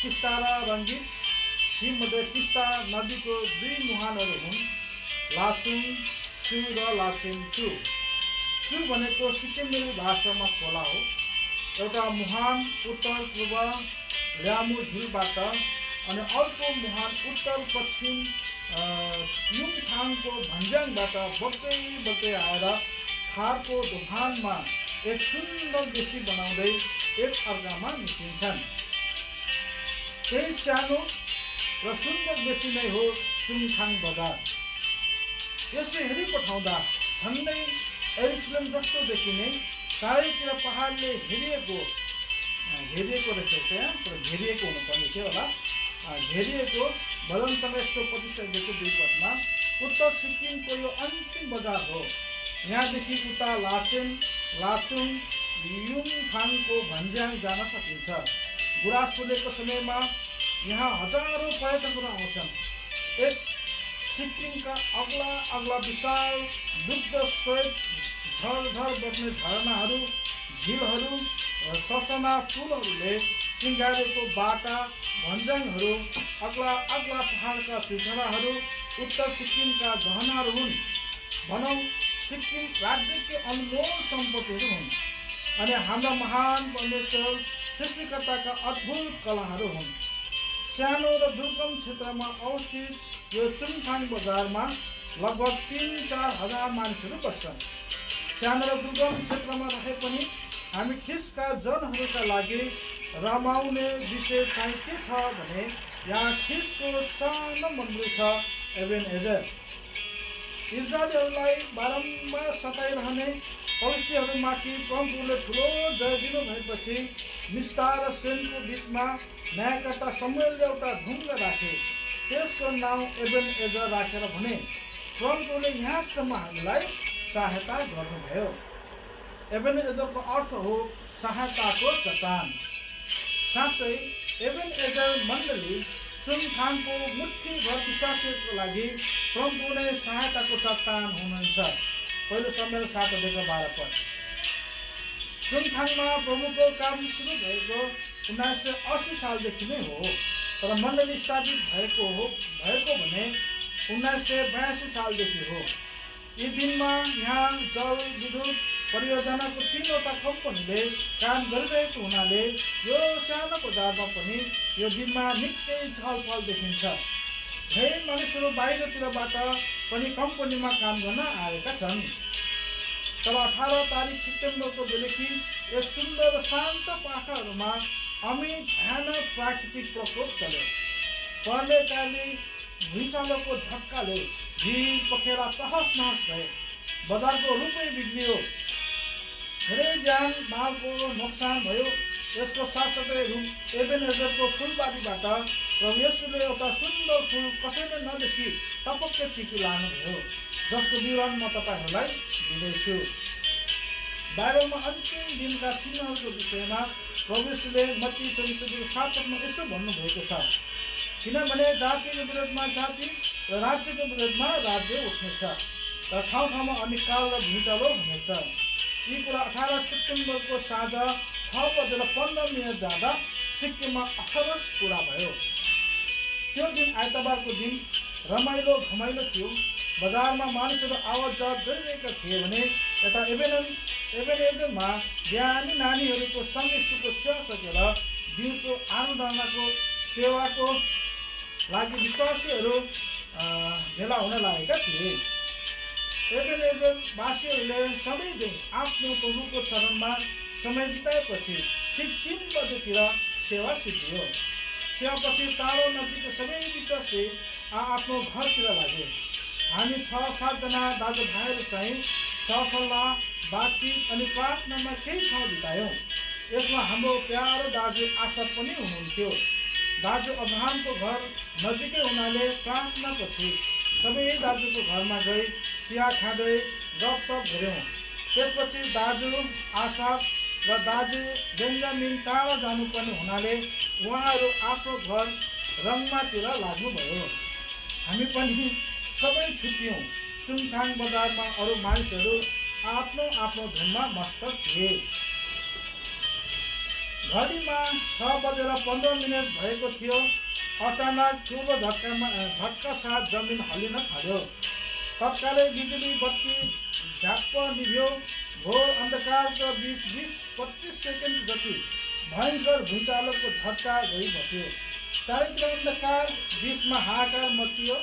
टिस्टा र रङ्गीत। तीमध्ये टिस्टा नदीको 2 मुहानहरू हुन्, लाचुङ चु र लाचुङ चु। चु भनेको सिक्किमेली भाषामा खोला हो। एउटा मुहान उत्तर पूर्व ल्यामु झिलबाट अनि अर्को मुहान उत्तर पश्चिम युमथाङको भन्ज्याङबाट बग्दै बग्दै आएर थारको दोभानमा एक सुन्दर बेसी बनाउँदै एक अर्कामा मिसिन्छन्। त्यही सानो र सुन्दर बेसी नै हो चुङथाङ बजार। यसो हेरि पठाउँदा झन्डै एरुसलेम जस्तो देखिने, चारैतिर पहाडले घेरिएको रहेछ। त्यहाँ घेरिएको हुनुपर्ने थियो होला। घेरिएको भजनसँग 125 विपदमा उत्तर सिक्किमको यो अन्तिम बजार हो। यहाँदेखि उता लाचुङ युमथाङको भन्ज्याङ जान सकिन्छ। गुराँस फुलेको समयमा यहाँ हजारौँ पर्यटकहरू आउँछन्। एक सिक्किमका अग्ला विशाल दुग्ध श्वेत झरझर बग्ने झरनाहरू, झिलहरू र ससना फुलहरूले सिँगारेको बाटा भन्ज्याङहरू, अग्ला पहाडका चुचराहरू उत्तर सिक्किमका गहनाहरू हुन्। भनौँ सिक्किम राज्यकै अनमोल सम्पत्तिहरू हुन् अनि हाम्रा महान परमेश्वर सृष्टिकर्ताका अद्भुत कलाहरू हुन्। सानो र दुर्गम क्षेत्रमा अवस्थित यो चुङथाङ बजारमा लगभग 3-4 हजार मानिसहरू बस्छन्। सानो र दुर्गम क्षेत्रमा रहे पनि हामी ख्रिस्टका जनहरूका लागि रमाउने विषय चाहिँ के छ भने यहाँ ख्रिस्टको सानो मन्दिर छ एबेनेजर। इजरायलीहरूलाई बारम्बार सताइरहने फलिस्तीहरूमाथि प्रभुले ठुलो जय दिनु भएपछि मिस्ता र सेनको बिचमा न्यायकर्ता शमूएलले एउटा ढुङ्गा राखे। त्यसको नाउँ एबेनेजर राखेर भने प्रभुले यहाँसम्म हामीलाई सहायता गर्नुभयो। एबेनेजरको अर्थ हो सहायताको चट्टान। साँच्चै एबेनेजर मण्डली चुङथाङको मुठीभर विश्वासीहरूको लागि प्रभु नै सहायताको चट्टान हुनुहुन्छ। पहिलो समय 7:12 चुङथाङमा प्रभुको काम सुरु भएको 1980 सालदेखि नै हो, तर मण्डली स्थापित भएको भने 1982 सालदेखि हो। यी दिनमा यहाँ जल विद्युत परियोजनाको 3वटा कम्पनीले काम गरिरहेको हुनाले यो सानो बजारमा पनि यो दिनमा निकै छलफल देखिन्छ। धेरै मानिसहरू बाहिरतिरबाट पनि कम्पनीमा काम गर्न आएका छन्। तर 18 तारिक सेप्टेम्बरको बेलुकी यस सुन्दर र शान्त पाखाहरूमा अमित भयानक प्राकृतिक प्रकोप चल्यो। प्रलयकाली भुइँचालोको झट्काले भिर पखेरा तहस नहस भए। बजारको रूपै बिग्रियो। धेरै ज्यान मालको नोक्सान भयो। यसको साथसाथै एबेनेजरको फुलबारीबाट प्रभु येशूले एउटा सुन्दर फुल कसैले नदेखि टपक्कै टिपी लानुभयो, जसको विवरण म तपाईँहरूलाई दिँदैछु। बाइबलमा अन्तिम दिनका चिन्हहरूको विषयमा प्रभु येशूले मत्ती 24:7 यसो भन्नुभएको छ, किनभने जातिको विरोधमा जाति र राज्यको विरोधमा राज्य उठ्नेछ र ठाउँ ठाउँमा अनिकाल र भुइँचालो हुनेछ। यी कुरा 18 सेप्टेम्बरको साँझ 6:15 जाँदा सिक्किममा अचरज पुरा भयो। त्यो दिन आइतबारको दिन रमाइलो घमाइलो थियो। बजारमा मानिसहरू आवत जावत गरिरहेका थिए भने यता एबेनेजरमा ज्ञानी नानीहरूको सन्डे स्कुलको सेवा सकेर दिउँसो आराधनाको सेवाको लागि विश्वासीहरू भेला हुन लागेका थिए। एबेनेजरवासीहरूले सधैँ आफ्नो प्रभुको चरणमा समय बिताएपछि ठिक 3 बजेतिर सेवा सिद्धियो। सेवापछि टाढो नजिकको सबै विश्वासी आफ्नो घरतिर लागे। हामी 6-7 जना दाजुभाइहरू चाहिँ सरसल्लाह बातचित अनि प्रार्थनामा केही ठाउँ बितायौँ। यसमा हाम्रो प्यारो दाजु आशा पनि हुनुहुन्थ्यो। दाजु अब्राहमको घर नजिकै हुनाले प्रार्थनापछि सबै दाजुको घरमा गई चिया खाँदै गफसफ गऱ्यौँ। त्यसपछि दाजु आशा र दाजु बेन्जामिन टाढा जानुपर्ने हुनाले उहाँहरू आफ्नो घर रङमातिर लाग्नुभयो। हामी पनि सबै छुट्यौँ। चुङथाङ बजारमा अरू मानिसहरू आफ्नो आफ्नो धुनमा मस्त थिए। घडीमा 6:15 भएको थियो। अचानक ठुलो झट्का साथ जमिन हल्लिन थाल्यो। तत्कालै बिजुली बत्ती झ्याप्प निभ्यो। घोर अन्धकारको बिच 20-25 सेकेन्ड जति भयङ्कर भुइँचालोको झट्का गइबस्यो। चारैतिर अन्धकार, बिचमा हाहाकार मचियो।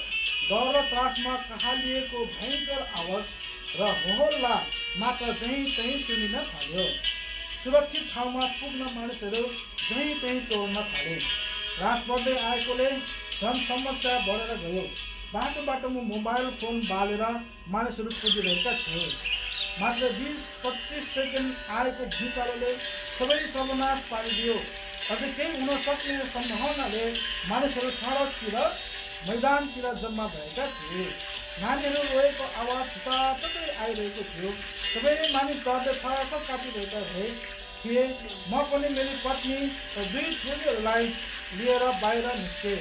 डर र त्रासमा कहालिएको भयङ्कर आवाज र होहल्ला मात्र जहीँ तहीँ सुनिन थाल्यो। सुरक्षित ठाउँमा पुग्न मानिसहरू जहीँ तहीँ तोड्न थाले। रात पर्दै आएकोले झन् समस्या बढेर गयो। बाटोमा मोबाइल फोन बालेर मानिसहरू पुगिरहेका थिए। मात्र 20-25 सेकेन्ड आएको भुइँचालोले सबै सर्वनाश पारिदियो। अझै केही हुन सक्ने सम्भावनाले मानिसहरू सडकतिर मैदानतिर जम्मा भएका थिए। नानीहरू रोएको आवाज छुटाटै आइरहेको थियो। सबै मानिस डरले थरथर काटिरहेका थिए। म पनि मेरी पत्नी र 2 छोरीहरूलाई लिएर बाहिर निस्के।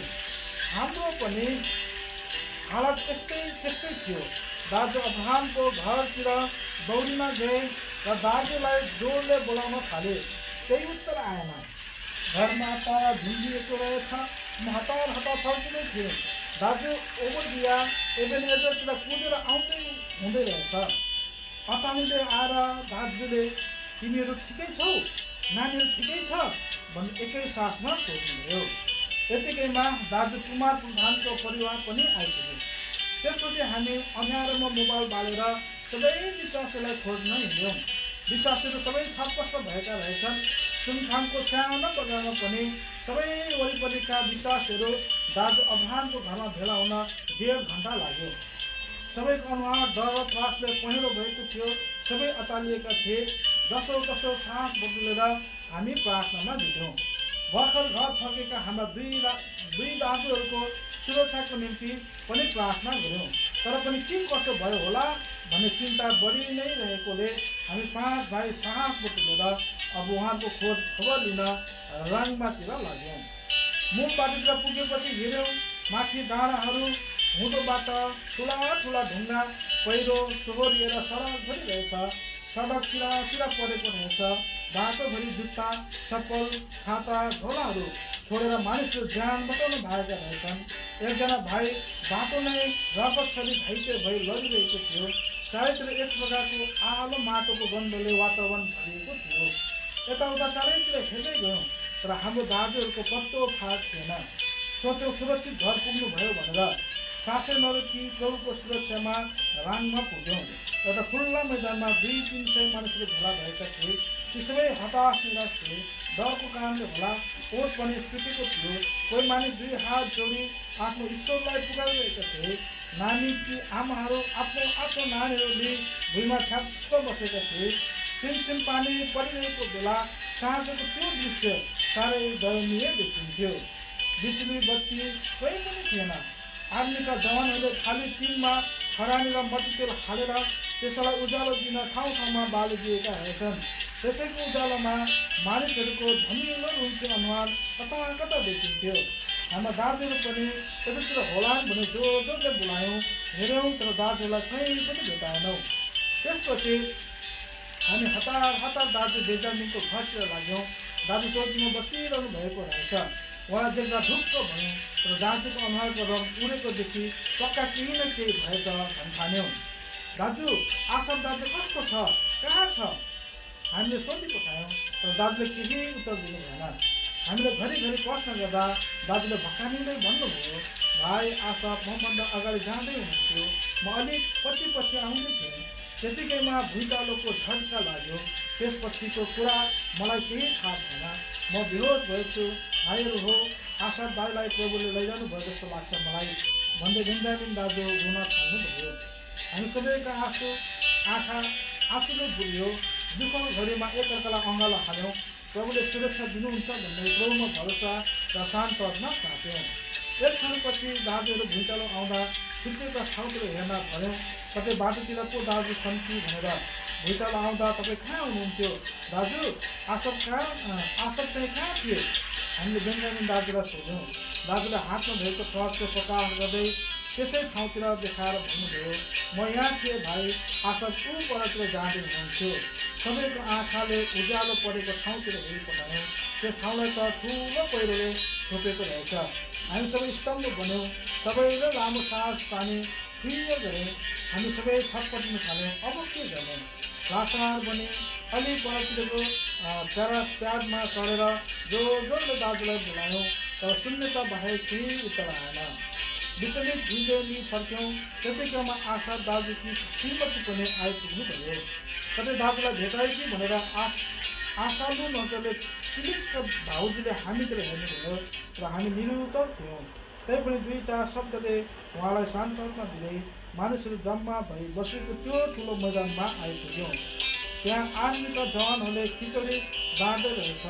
हाम्रो पनि हालत त्यस्तै थियो। दाजु अब्राहमको घरतिर दौडिन गए र दाजुलाई जोडले बोलाउन थाले। केही उत्तर आएन। घरमा तारा झुन्डिएको रहेछ। म हतार फर्किँदै थिएँ। दाजु ओबदिया एबेनेजरतिर कुदेर आउँदै हुँदै रहेछ। अतालिँदै आएर दाजुले तिमीहरू ठिकै छौ, नानीहरू ठिकै छ भन्ने एकै साथमा सोध्नुभयो। यतिकैमा दाजु कुमार प्रधानको परिवार पनि आइपुगे। त्यसपछि हामी अँध्यारोमा मोबाइल बालेर सबै विश्वासीलाई खोज्न हिँड्यौँ। विश्वासीहरू सबै छपष्ट भएका रहेछन्। चुङथाङको सानो बजारमा पनि सबै वरिपरिका विश्वासीहरू दाजु अब्राहमको घरमा भेला हुन 1.5 घन्टा लाग्यो। सबैको अनुहार डर र त्रासले पहेँलो भएको थियो। सबै अतालिएका थिए। जसो सास बदलेर हामी प्रार्थनामा जुट्यौँ। भर्खर घर फर्केका हाम्रा दुई दाजुहरूको सुरक्षाको निम्ति पनि प्रार्थना गऱ्यौँ। तर पनि के कसो भयो होला भन्ने चिन्ता बढी नै रहेकोले हामी 5 भाइ साहस बटुलेर अब उहाँको खोज खबर लिन राङमातिर लाग्यौँ। मूल बाटोतिर पुगेपछि हेऱ्यौँ माथि डाँडाहरू, हुँदोबाट ठुला ढुङ्गा पहिरो सोहोरिएर सडक भरिरहेछ। सडक चिरा परेको रहेछ। बाटोभरि जुत्ता, चप्पल, छाता, झोलाहरू छोडेर मानिसहरू ज्यान बचाउन भागेका रहेछन्। एकजना भाइ बाटो नै रगतसरी घाइते भई लडिरहेको थियो। चारैतिर एक प्रकारको आलो माटोको गन्धले वातावरण भरिएको थियो। यताउता चारैतिर हेर्दै गयौँ तर हाम्रो दाजुहरूको पत्तो फाट थिएन। सोच्यौँ सुरक्षित घर पुग्नुभयो भनेर। सासै नरोकी प्रभुको सुरक्षामा राङमा पुग्यौँ। एउटा खुल्ला मैदानमा 200-300 मानिसहरू भेला भएका थिए। ती सबै हताश निराश थिए। डरको कारणले होला ओठ पनि सुकेको थियो। कोही मानिस 2 हात जोडी आफ्नो ईश्वरलाई पुकारिरहेका थिए। नानीकी आमाहरू आफ्नो नानीहरूले भुइँमा छ्याप्प बसेका थिए। सिमसिम पानी परिरहेको बेला साँझको त्यो दृश्य साह्रै दयनीय देखिन्थ्यो। बिजुली बत्ती कोही पनि थिएन। आर्मीका जवानहरूले खाली टिनमा खरानी र मट्टीतेल हालेर त्यसलाई उज्यालो दिन ठाउँमा बाली दिएका रहेछन्। त्यसैको उज्यालोमा मानिसहरूको धमिलो रुन्चे अनुहार कता देखिन्थ्यो। हाम्रा दाजुहरू पनि त्यतातिर होलान् भने जोडले बोलायौँ। हेऱ्यौँ तर दाजुलाई कहीँ पनि भेटाएनौँ। त्यसपछि हामी हतार दाजु बेन्जामिनको घरतिर लाग्यौँ। दाजु चौकीमा बसिरहनु भएको रहेछ। उहाँलाई देख्दा ढुक्क भयौँ। तर दाजुको अनुहारको रङ उडेको देखि पक्का केही न केही भएछ भन्न ठान्यौँ। दाजु आसाम दाजु कस्तो छ, कहाँ छ हामीले सोधि पठायौँ। तर दाजुले केही उत्तर दिनु भएन। हामीले घरिघरि प्रश्न गर्दा दाजुले भक्कानी नै भन्नुभयो, भाइ आसाप मभन्दा अगाडि जाँदै हुनुहुन्थ्यो, म अलिक पछि आउँदै थिएँ। त्यतिकैमा भुइँचालोको झट्का लाग्यो। त्यसपछिको कुरा मलाई केही थाहा भएन। म बेहोस भएछु। भाइहरू हो, आसाप दाईलाई प्रभुले लैजानु भयो जस्तो लाग्छ मलाई भन्दै बेन्जामिन दाजु रुन थाल्नुभयो। हामी सबैका आँसुले बुझ्यो। दुःखको घडीमा एकअर्कालाई अँगालो हाल्यौँ। प्रभुले सुरक्षा दिनुहुन्छ भन्ने प्रभुमा भरोसा र शान्त गर्न साँच्यौँ। एक क्षणपछि दाजुहरू भुइँचालो आउँदा छिप्पिएका ठाउँतिर हेर्न भन्यौँ, कतै बाटोतिर पो दाजु छन् कि भनेर। भुइँचालो आउँदा तपाईँ कहाँ हुनुहुन्थ्यो दाजु, आसप चाहिँ कहाँ थिए? हामीले बेन्जामिन दाजुलाई सोध्यौँ। दाजुले हातमा भएको टर्चको प्रकाश गर्दै त्यसै ठाउँतिर देखाएर भन्नुभयो, म यहाँ थिएँ भाइ, आसप ऊ परतिर जाँदै हुनुहुन्थ्यो। सबैको आँखाले उज्यालो परेको ठाउँतिर हेरिपठायौँ। त्यस ठाउँलाई त ठुलो पहिरोले छोपेको रहेछ। हामी सबै स्तम्भ बन्यौँ। सबैले लामो सास ताने क्रिया गरे। हामी सबै छटपटिन थाल्यौँ, अब के गर्ने? लासार बने। अलि परतिरको प्याडमा चढेर जोडले दाजुलाई बोलायौँ, तर शून्यता बाहेक केही उत्तर आएन। विचलित हुँदै फर्क्यौँ। त्यतिकैमा आशा दाजुकी श्रीमती पनि आइपुग्नु भयो। कतै दाजुलाई भेटायो कि भनेर आशालु नजरले पिलिक्क भाउजूले हामीतिर हेर्नुभयो र हामी निरुत्तर थियौँ। तैपनि 2-4 शब्दले उहाँलाई सान्त्वना दिँदै मानिसहरू जम्मा भई बसेको त्यो ठुलो मैदानमा आइपुग्यौँ। त्यहाँ आर्मीका जवानहरूले खिचडी बाँड्दै रहेछ।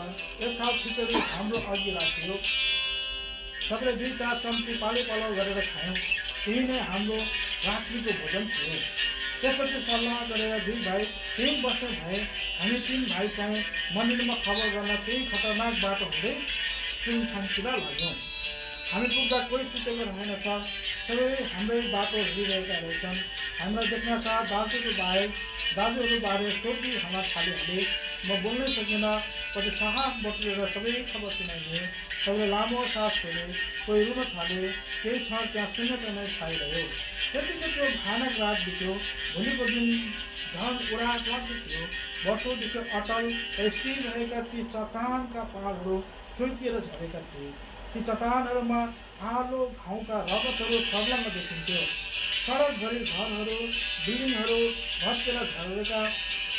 एक थाल खिचडी हाम्रो अघि राखियो। सबैले 2-4 चम्ची पालो गरेर खायौँ। त्यही नै हाम्रो रात्रिको भोजन थियो। त्यसपछि सल्लाह गरेर 2 भाइ त्यहीँ बस्ने भए। हामी 3 भाइ चाहिँ मन्दिरमा खबर गर्न त्यही खतरनाक बाटो हुँदै चुङथाङतिर लाग्यौँ। हामी पुग्दा कोही सुतेको रहेनछ। सबै हाम्रै बाटो हेरिरहेका रहेछन्। हामीलाई देख्न साथ दाजुहरू बारे सोधी हाल्न थालिहाले। म बोल्नै सकिनँ। पछि साहस बटुलेर सबै खबर सुनाइदिएँ। सबैले लामो सास फेरे, कोही रुन थाले। केही क्षण त्यहाँ शून्यता नै छाइरह्यो। त्यतिकै त्यो भयानक रात बित्यो। भोलिको दिन झन् उडाक लाग्दो थियो। वर्षौँदेखि अटल र स्थिर रहेका ती चट्टानका पालहरू चुइकिएर झरेका थिए। ती चट्टानहरूमा आलो घाउका रगतहरू सर्लङ्ग देखिन्थ्यो। सडकभरि घरहरू, बिल्डिङहरू भत्केर झरेका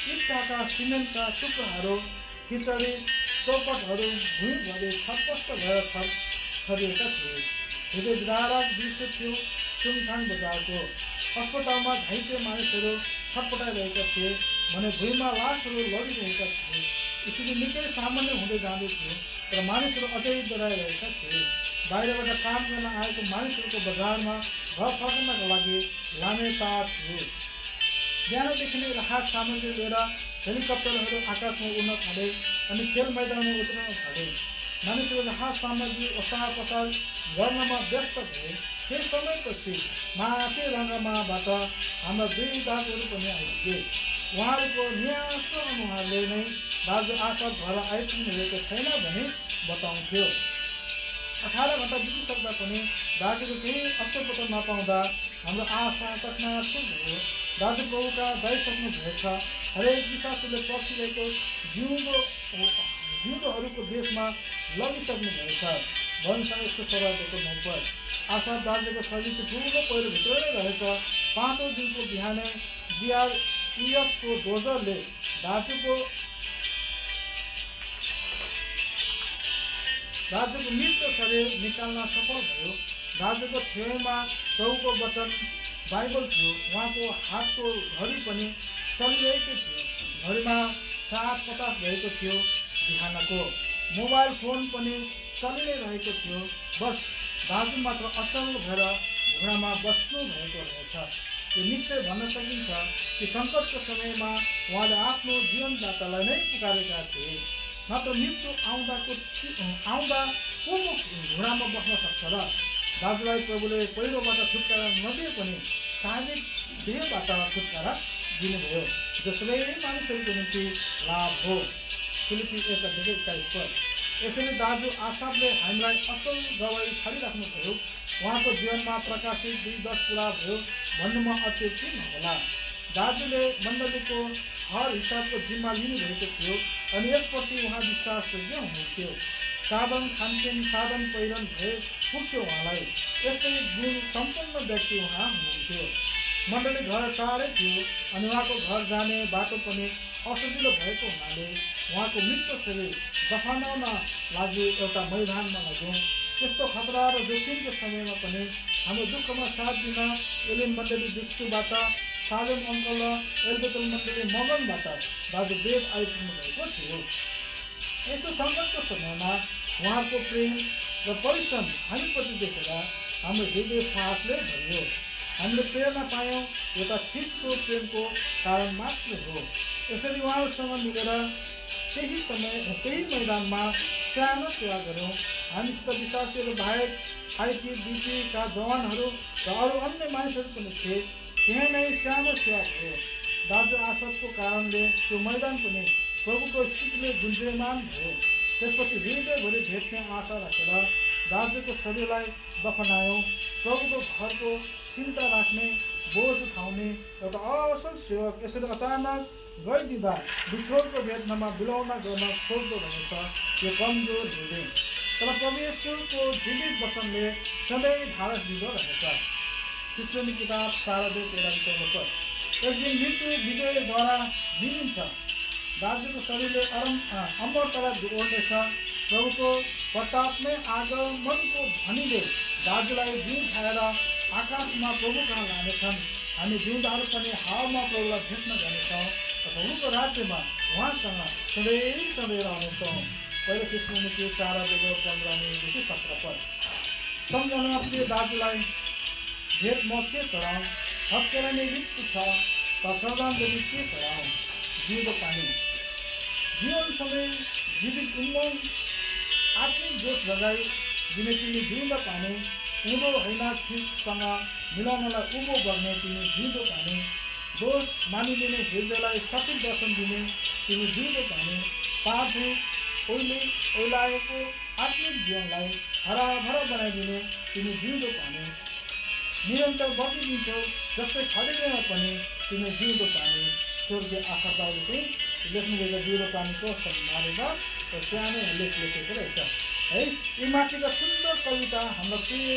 इँटाका सिमेन्टका टुक्राहरू, खिचडी चौपटहरू भुइँभरि छटपस्ट भएर छरिएका थिए। हृदय विदारक दृश्य थियो। चुङथाङ बजारको अस्पतालमा घाइते मानिसहरू छटपटाइरहेका थिए भने भुइँमा लासहरू लडिरहेका थिए। स्थिति निकै सामान्य हुँदै जाँदैथ्यो, तर मानिसहरू अझै डराइरहेका थिए। बाहिरबाट काम गर्न आएको मानिसहरूको बजारमा घर फर्कनका लागि लाने तार थियो। बिहानदेखि नै राहत सामग्री लिएर हेलिकप्टरहरू आकाशमा उड्न थाले अनि खेल मैदानमा उत्रन थाले। मानिसहरू राहत सामग्री ओसार पसार गर्नमा व्यस्त भए। केही समयपछि माथि रङ्गमाबाट हाम्रा 2 दाजुहरू पनि आइपुगे। उहाँहरूको नियासो अनुहारले नै दाजु आशा घर आइपुग्नु भएको छैन भनी बताउँथ्यो। 18 घन्टा बितिसक्दा पनि दाजुको केही अत्तोपत्तो नपाउँदा हाम्रो आशा तकमाथि भयो। दाजु प्रभुका गइसक्नु भएछ। हरेक विश्वासीले पर्खिरहेको जिउँदोहरूको देशमा लगिसक्नु भएछ। भन्नसँग यस्तो सरादेको नम्बर आशा दाजुको शरीरको ठुलो पहिरोभित्रै नै रहेछ। 5औं दिनको बिहानै DREFको डोजरले दाजुको मृत शरीर निकाल्न सफल भयो। दाजुको छेउमा प्रभुको वचन बाइबल थियो। उहाँको हातको घडी पनि चलिरहेकै थियो। घडीमा 7:50 भएको थियो। बिहानको मोबाइल फोन पनि चलि नै रहेको थियो। बस दाजु मात्र अचल भएर घोडामा बस्नु भएको रहेछ। यो निश्चय भन्न सकिन्छ कि सङ्कटको समयमा उहाँले आफ्नो जीवनदातालाई नै पुकारेका थिए। मात्र मृत्यु आउँदा को घोडामा बस्न सक्छ र? दाजुलाई प्रभुले पहिरोबाट छुटकारा नदिए पनि शारीरिक देहबाट छुटकारा दिनुभयो, जो सबै मानिसहरूको निम्ति लाभ हो। फिलिपी 1:21 यसरी दाजु आसाफले हामीलाई असल गवाई छाडिराख्नुभयो। उहाँको जीवनमा प्रकाशित 2:10 कुरा भयो भन्नुमा अत्युक्ति नहोला। दाजुले मण्डलीको हर हिसाबको जिम्मा लिनुभएको थियो अनि यसप्रति उहाँ विश्वासयोग्य हुनुहुन्थ्यो। साधन खानपिन साधन पहिरन भए पुग्थ्यो उहाँलाई। यस्तै गुण सम्पन्न व्यक्ति उहाँ हुनुहुन्थ्यो। मण्डली घर टाढै थियो अनि उहाँको घर जाने बाटो पनि असजिलो भएको हुनाले उहाँको मृत शरीर दफनाउन लागि एउटा मैदानमा लग्यौँ। त्यस्तो खतरा र जोखिमको समयमा पनि हाम्रो दुःखमा साथ दिन एलिन मण्डली दिक्सुबाट सालेम अङ्कल र एल्बेटल मण्डली मगनबाट दाजु देव आइपुग्नु भएको थियो। यस्तो सङ्कटको समयमा उहाँको प्रेम र परिश्रम हामीप्रति देखेर हाम्रो हृदय साहसले भरियो। हामीले प्रेरणा पायौँ एउटा ख्रिस्टको प्रेमको कारण मात्र हो। यसरी उहाँहरूसँग मिलेर त्यही मैदानमा सानो सेवा गऱ्यौँ। हामीसित विश्वासीहरू बाहेक आइटी बिटीका जवानहरू र अरू अन्य मानिसहरू पनि थिए। त्यहाँ नै सानो सेवा भयो। दाजु आशको कारणले त्यो मैदान पनि प्रभुको स्तुतिले गुन्जयमान भयो। त्यसपछि हृदयभरि भेट्ने आशा राखेर दाजुको शरीरलाई दफनायौँ। प्रभुको घरको चिन्ता राख्ने बोझ उठाउने एउटा असल सेवक यसरी अचानक गइदिँदा बिछोडको वेदनामा बिलौना गर्न खोज्दो रहेछ यो कमजोर हृदय। तर प्रभु येशूको जीवित वचनले सधैँ ढाडस दिँदो रहेछ। क्रिस्चियन किताब 4:13 एक दिन मृत्यु विजयद्वारा मिलिन्छ। दाजुको शरीरले अमरतला ओर्नेछ। प्रभुको प्रतापमै आगमनको ध्वनिले दाजुलाई दिल छाएर आकाशमा प्रभु कहाँ लानेछन्। हामी जिउँदाहरू पनि हावामा प्रभुलाई भेट्न जानेछौँ र प्रभुको राज्यमा उहाँसँग सधैँ रहनेछौँ। पहिलो क्रिस्चियनकी 4:15-17 सम्झना प्रिय दाजुलाई भेट म के चढाउँ? हत्केला नै मृत्यु छ त श्रद्धाञ्जली के चढाउँ? जिउँदो पानी जीवनसँगै जीवित उम्मङ आत्मिक जोस लगाई दिने तिमी जिउँदो पानी। उँधो होइन ख्रिस्टसँग मिलाउनलाई उभो गर्ने तिमी जिउँदो पानी। दोष मानिदिने हृदयलाई सठिक दर्शन दिने तिमी जिउँदो पानी। पापले ओइलाएको आत्मिक जीवनलाई हराभरा बनाइदिने तिमी जिउँदो पानी। निरन्तर बगिदिन्छौ जस्तै खडेरीमा पनि तिमी जिउँदो पानी। स्वर्गीय आशाबाले चाहिँ लेख्नुभएको जिउँदो पानीको बारेमा सानो लेख लेखेको रहेछ है। यी माथिका सुन्दर कविता हाम्रो प्रिय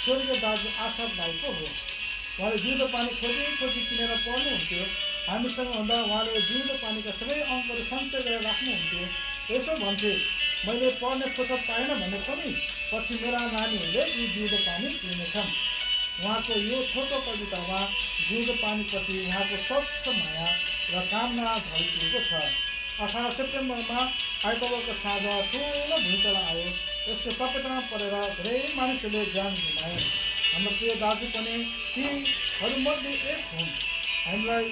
स्वर्गीय दाजु आशा भाइको हो। उहाँले जिउँदो पानी खोजी किनेर पढ्नुहुन्थ्यो। हामीसँग हुँदा उहाँले जिउँदो पानीका सबै अङ्कहरू सञ्चय गरेर राख्नुहुन्थ्यो। यसो भन्थे, मैले पढ्ने फुर्सद पाएन भने पनि पछि मेरा नानीहरूले यी जिउँदो पानी पिउनेछन्। उहाँको यो छोटो कवितामा जिउँदो पानीप्रति उहाँको स्वच्छ माया र कामना झल्किएको छ। 18 सेप्टेम्बरमा आइतबारको साँझ ठुलो भुइँचालो आयो। यसको चपेटमा परेर धेरै मानिसहरूले ज्यान गुमाए। हाम्रो प्रिय दाजु पनि तीहरूमध्ये एक हुन्। हामीलाई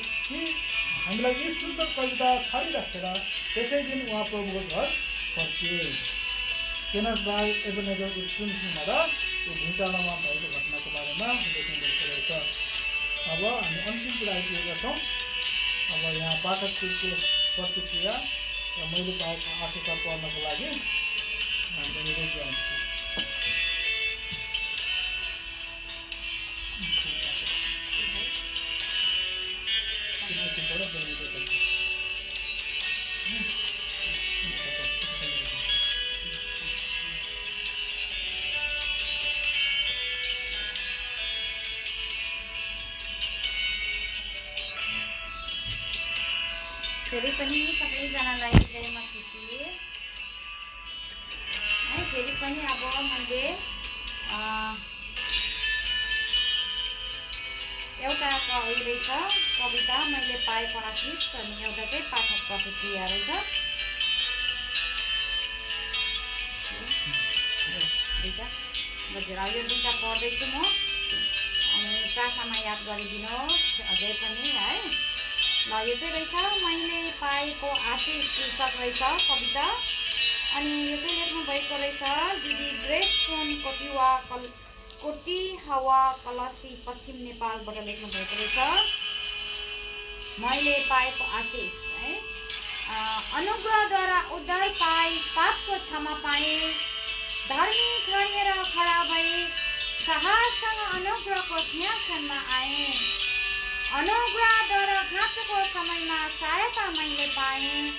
यी सुन्दर कविता छाडिराखेर त्यसै दिन उहाँ प्रभुको घर फर्किए। केनथ राई एबेनेजर स्कुलबाट यो भुइँचालोमा भएको घटनाको बारेमा लेख्नु भएको रहेछ। अब हामी अन्तिमतिर आइपुगेका छौँ। अब यहाँ पाठकको प्रतिक्रिया र मैले पाएको आशा पढ्नको लागि फेरि पनि सबैजनालाई जय मसीह है। फेरि पनि अब मैले एउटा रहेछ कविता मैले पाएको आशिष अनि एउटा चाहिँ पाठक प्रतिक्रिया रहेछ। दुईवटा बजेर यो दुईवटा पढ्दैछु म अनि प्रार्थनामा याद गरिदिनुहोस् अझै पनि है। ल यो चाहिँ रहेछ मैले पाएको आशिष शीर्षक रहेछ कविता। अनि यो चाहिँ लेख्नु भएको रहेछ दिदी ग्रेस फोन कोटी हावा कलसी पश्चिम नेपालबाट लेख्नु भएको रहेछ। मैले पाएको आशिष है। अनुग्रहद्वारा उद्धार पाए, पापको क्षमा पाए, धर्मी ठहरिएर खडा भए, साहससँग अनुग्रहको सिंहासनमा आए। अनुग्रहद्वारा खाँचोको समयमा सहायता मैले पाएँ।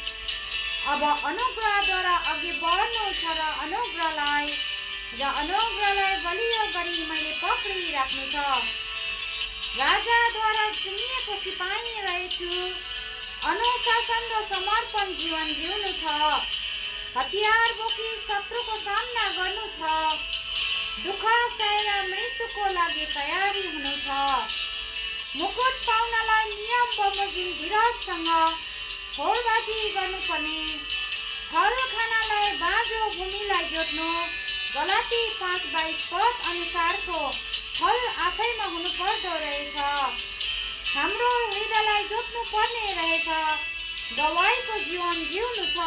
अब अनुग्रहद्वारा अघि बढ्नु छ र अनुग्रहलाई बलियो गरी मैले पक्रिराख्नु छ। राजाद्वारा चुनिएको सिपाही रहेछु। अनुशासन र समर्पण जीवन जिउनु छ। हतियार बोकी शत्रुको सामना गर्नु छ। दुःख सहेर मृत्युको लागि तयारी हुनु छ। मुकुट पाउनलाई नियम बमोजिम धीरजसँग खोलबाजी गर्नुपर्ने। फल खानलाई बाँझो भूमिलाई जोत्नु। गलाती 5:22 पद अनुसारको फल आफैमा हुनु पर्दो रहेछ। हाम्रो हृदयलाई जोत्नु पर्ने रहेछ। दवाईको जीवन जिउनु छ।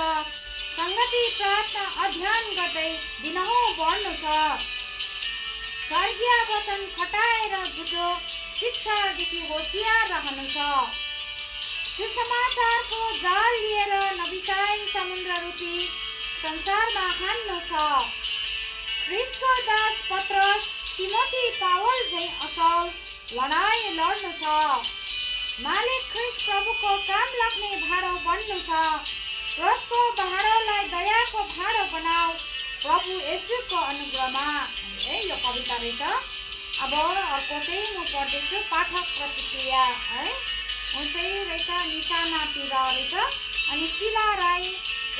संगति प्रार्थना अध्ययन गर्दै दिनहुँ बढ्नु छ। स्वर्गीय वचन खटाएर झुटो शिक्षादेखि होसियार रहनु छ। सुसमाचारको जाल लिएर नबिसाई समुद्र रूपी संसारमा हान्नु छ। ख्रिस्टको दास पत्रस तिमोथी पावल झैं असल लडाई लड्नु छ। मालिक ख्रिस्ट प्रभुको काम लाग्ने भाँडो बन्नु छ। क्रोधको भाँडोलाई दयाको भाँडो बनाऊ प्रभु येशूको अनुग्रहमा। यो कविता रहेछ। अब अर्को चाहिँ म पढ्दैछु पाठक प्रतिक्रिया है। चाहिँ रहेछ निशानातिर रहेछ। अनि शिला राई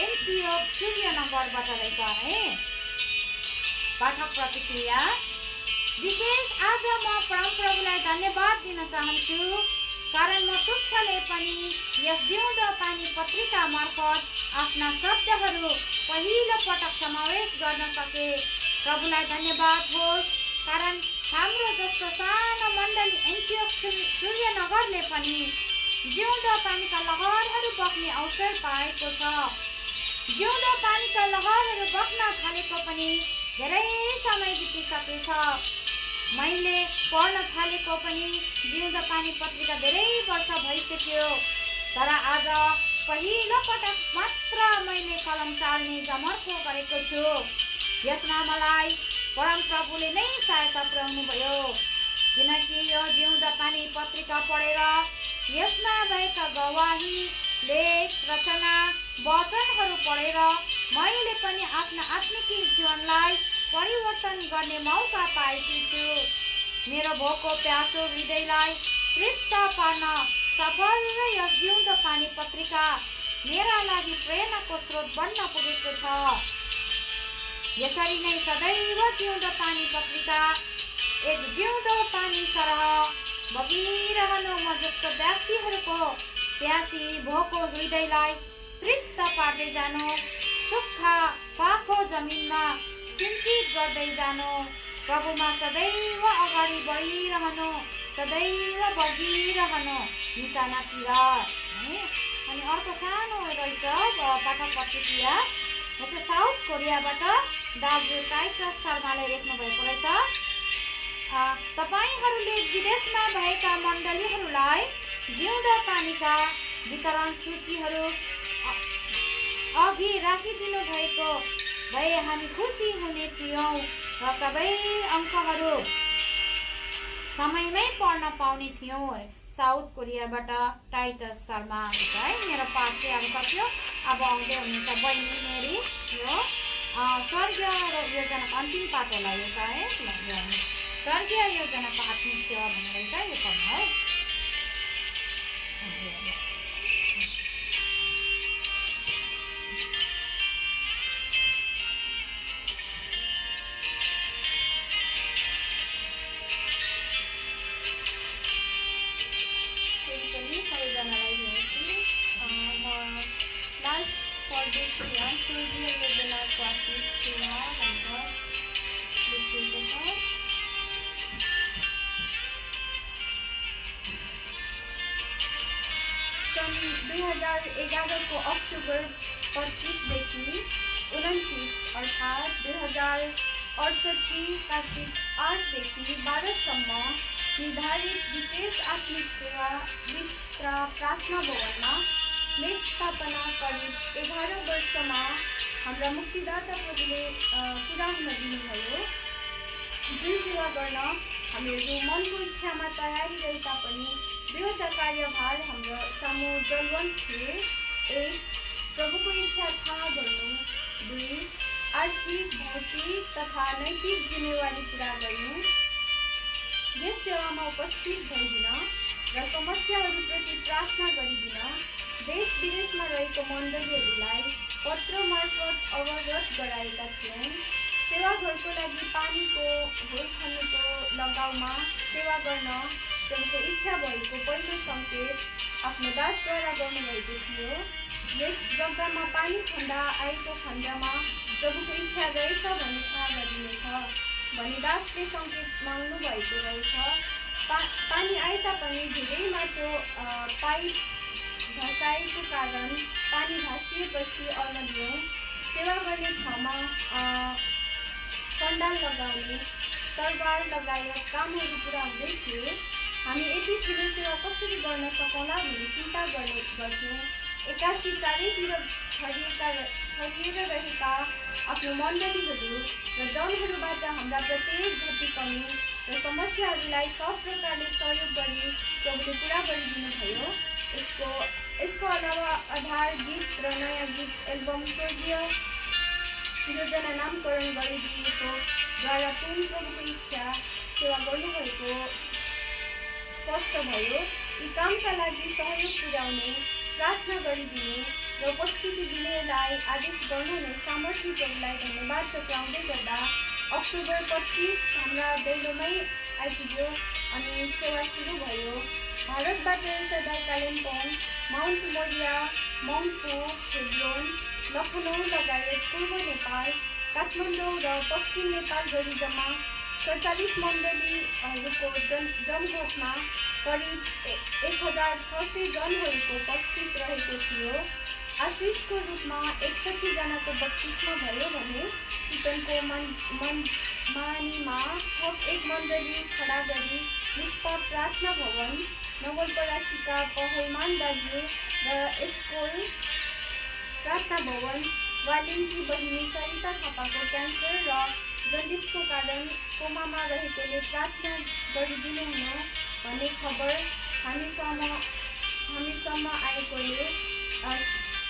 एनजिओ सूर्यनगरबाट रहेछ है। पाठक प्रतिक्रिया। विशेष आज म परमप्रभुलाई धन्यवाद दिन चाहन्छु कारण म तुच्छले पनि यस जिउँदो पानी पत्रिका मार्फत आफ्ना शब्दहरू पहिलो पटक समावेश गर्न सके। प्रभुलाई धन्यवाद होस् कारण हाम्रो जस्तो सानो मण्डली एन्टियोक सूर्यनगरले पनि जिउँदो पानीका लहरहरू बग्ने अवसर पाएको छ। जिउँदो पानीका लहरहरू बग्न थालेको पनि धेरै समय बितिसकेछ। मैले पढ्न थालेको पनि जिउँदो पानी पत्रिका धेरै वर्ष भइसक्यो। तर आज पहिलो पटक मात्र मैले कलम चाल्ने जमर्को गरेको छु। यसमा मलाई परमप्रभुले नै सहायता पुर्याउनु भयो किनकि यो जिउँदो पानी पत्रिका पढेर यसमा भएका गवाही लेख रचना वचनहरू पढेर मैले पनि आफ्ना आत्मिक जीवनलाई परिवर्तन गर्ने मौका पाएकी छु। मेरो भोको प्यासो हृदयलाई तृप्त पार्न सफल र यस जिउँदो पानी पत्रिका मेरा लागि प्रेरणाको स्रोत बन्न पुगेको छ। यसरी नै सदैव जिउँदो पानी पत्रिका एक जिउँदो पानी सरह बगिरहनु म जस्तो व्यक्तिहरूको प्यासी भोको हृदयलाई तृप्त पार्दै जानु। सुक्खा पाखो जमिनमा सिंचित गर्दै जानु। प्रभुमा सदैव अगाडि बढिरहनु। सदैव बगिरहनु निशानातिर। अनि अर्को सानो रहेछ पाठक प्रतिक्रिया। यो चाहिँ साउथ कोरियाबाट दाजु टाइटस शर्माले लेख्नु भएको रहेछ। तपाईहरूले विदेशमा भएका मण्डलीहरूलाई जिउँदो पानीका वितरण सूचीहरू अघि राखिदिनु भएको भए हामी खुसी हुने थियौँ र सबै अङ्कहरू समयमै पढ्न पाउने थियौँ। साउथ कोरियाबाट टाइटस शर्मा है। मेरो पाठ चाहिँ अब सक्यो। अब आउँदै हुनुहुन्छ बहिनी मेरी। यो स्वर्गीय योजनाको अन्तिम पाठ होला यो है। स्वर्गीय योजनाको आत्मिक सेवा भन्ने रहेछ यो पढ्नु है। सन् 2011 को अक्टोबर 25 देखि 29 अर्थात् 2068 कार्तिक 8 देखि 12 सम्म निर्धारित विशेष आत्मिक सेवा विस्तार प्रार्थना भवनमा नेट स्थापना करिब 11 वर्षमा हाम्रा मुक्तिदाता प्रभुले पुरा हुन दिनुभयो। जुन सेवा गर्न हामीहरू मनको इच्छामा तयारी रहे तापनि दुईवटा कार्यभार हाम्रो सामु ज्वलन्त थिए। एक, प्रभुको इच्छा थाहा गर्नु। दुई, आर्थिक, भौतिक तथा नैतिक जिम्मेवारी पुरा गर्नु। यस सेवामा उपस्थित भइदिन र समस्याहरूप्रति प्रार्थना गरिदिन देश विदेशमा रहेको मण्डलीहरूलाई पत्र मार्फत अवगत गराएका थियौँ। सेवा घरको लागि पानीको होल खन्नुको लगाउमा सेवा गर्न प्रभुको इच्छा भएको पहिलो सङ्केत आफ्नो दासद्वारा गर्नुभएको थियो। यस जग्गामा पानी खन्दा आएको खण्डमा प्रभुको इच्छा रहेछ भन्ने थाहा गरिनेछ भनी दासले सङ्केत माग्नु भएको रहेछ। पानी आए तापनि धेरै माटो पाइप धसाएको कारण पानी भासिएपछि अर्मल्यौँ। सेवा गर्ने ठाउँमा पण्डाल लगाउने, तरबार लगायत कामहरू पुरा हुँदै थिए। हामी यति ठुलो सेवा कसरी गर्न सकौँला भन्ने चिन्ता गर्थ्यौँ। एक्कासी चारैतिर छरिएर रहेका आफ्नो मण्डलीहरू र जनहरूबाट हाम्रा प्रत्येक गति कमी र समस्याहरूलाई सब प्रकारले सहयोग गरी प्रभुले पुरा गरिदिनुभयो। यसको अलावा आधार गीत र नयाँ गीत एल्बम स्वर्गीय योजना नामकरण गरिदिएको द्वारा पूर्ण प्रभुको इच्छा सेवा गर्नुभएको स्पष्ट भयो। यी कामका लागि सहयोग पुर्याउने, प्रार्थना गरिदिने र उपस्थिति दिनेलाई आदेश गर्नुहुने सामर्थ्य प्रभुलाई धन्यवाद टक्राउँदै गर्दा अक्टोबर 25 हाम्रा दैलोमै आइपुग्यो अनि सेवा सुरु भयो। भारतबाट यसैलाई कालिम्पोङ, माउन्ट मोरिया, मङ्पू, हेब्रोन, लखनऊ लगायत पूर्व नेपाल, काठमाडौँ र पश्चिम नेपाल गरी जम्मा 47 मण्डलीहरूको जमघटमा करिब 1600 जनहरूको उपस्थित रहेको थियो। आशिषको रूपमा 61 जनाको बत्तिस्मा भयो भने चितवनको मानीमा थप एक मण्डली खडा गरी निष्पक्ष प्रार्थना भवन, नवलपरासीका पहलमान दाजु र स्कुल प्रार्थना भवन, वालिन्की बहिनी सरिता थापाको क्यान्सर र जन्डिसको कारण कोमामा रहेकोले प्रार्थना गरिदिनु हुन भन्ने खबर हामीसम्म आएकोले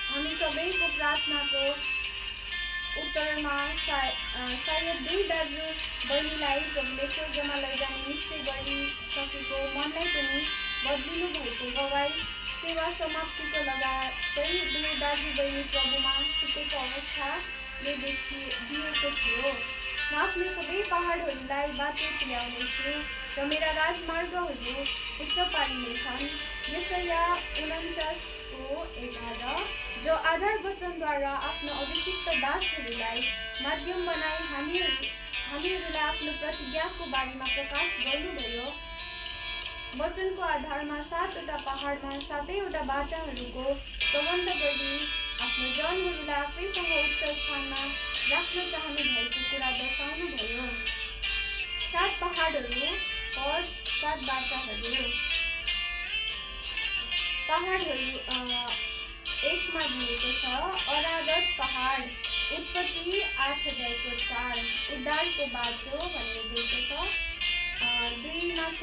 हामी सबैको प्रार्थनाको उत्तरमा सायद 2 दाजु बहिनीलाई प्रभुले स्वर्गमा लैजाने निश्चय गरिसकेको मनलाई पनि बदलिनु भएको गवाई सेवा समाप्तिको लगातै 2 दाजु बहिनी प्रभुमा सुतेको अवस्थाले दिएको थियो। म आफ्नो सबै पहाडहरूलाई बाटो तुल्याउनेछु र मेरा राजमार्गहरू उच्च पारिनेछन्। यसैया 49:11 जो आधार वचनद्वारा आफ्नो अभिषिक्त दासहरूलाई माध्यम बनाई हामीहरूलाई आफ्नो प्रतिज्ञाको बारेमा प्रकाश गर्नुभयो। वचनको आधारमा 7वटा पहाडमा 7वटा बाटाहरूको प्रबन्ध गरी आफ्नो जनहरूलाई आफैसँग उच्च स्थानमा राख्न चाहनु भएको कुरा दर्शाउनुभयो। 7 पहाडहरू, पद 7 बाटाहरू। पहाडहरू 1 मा दिएको छ अरारत पहाड, उत्पत्ति 8:4, उद्धारको बाटो भनेर दिएको छ। 2 मा छ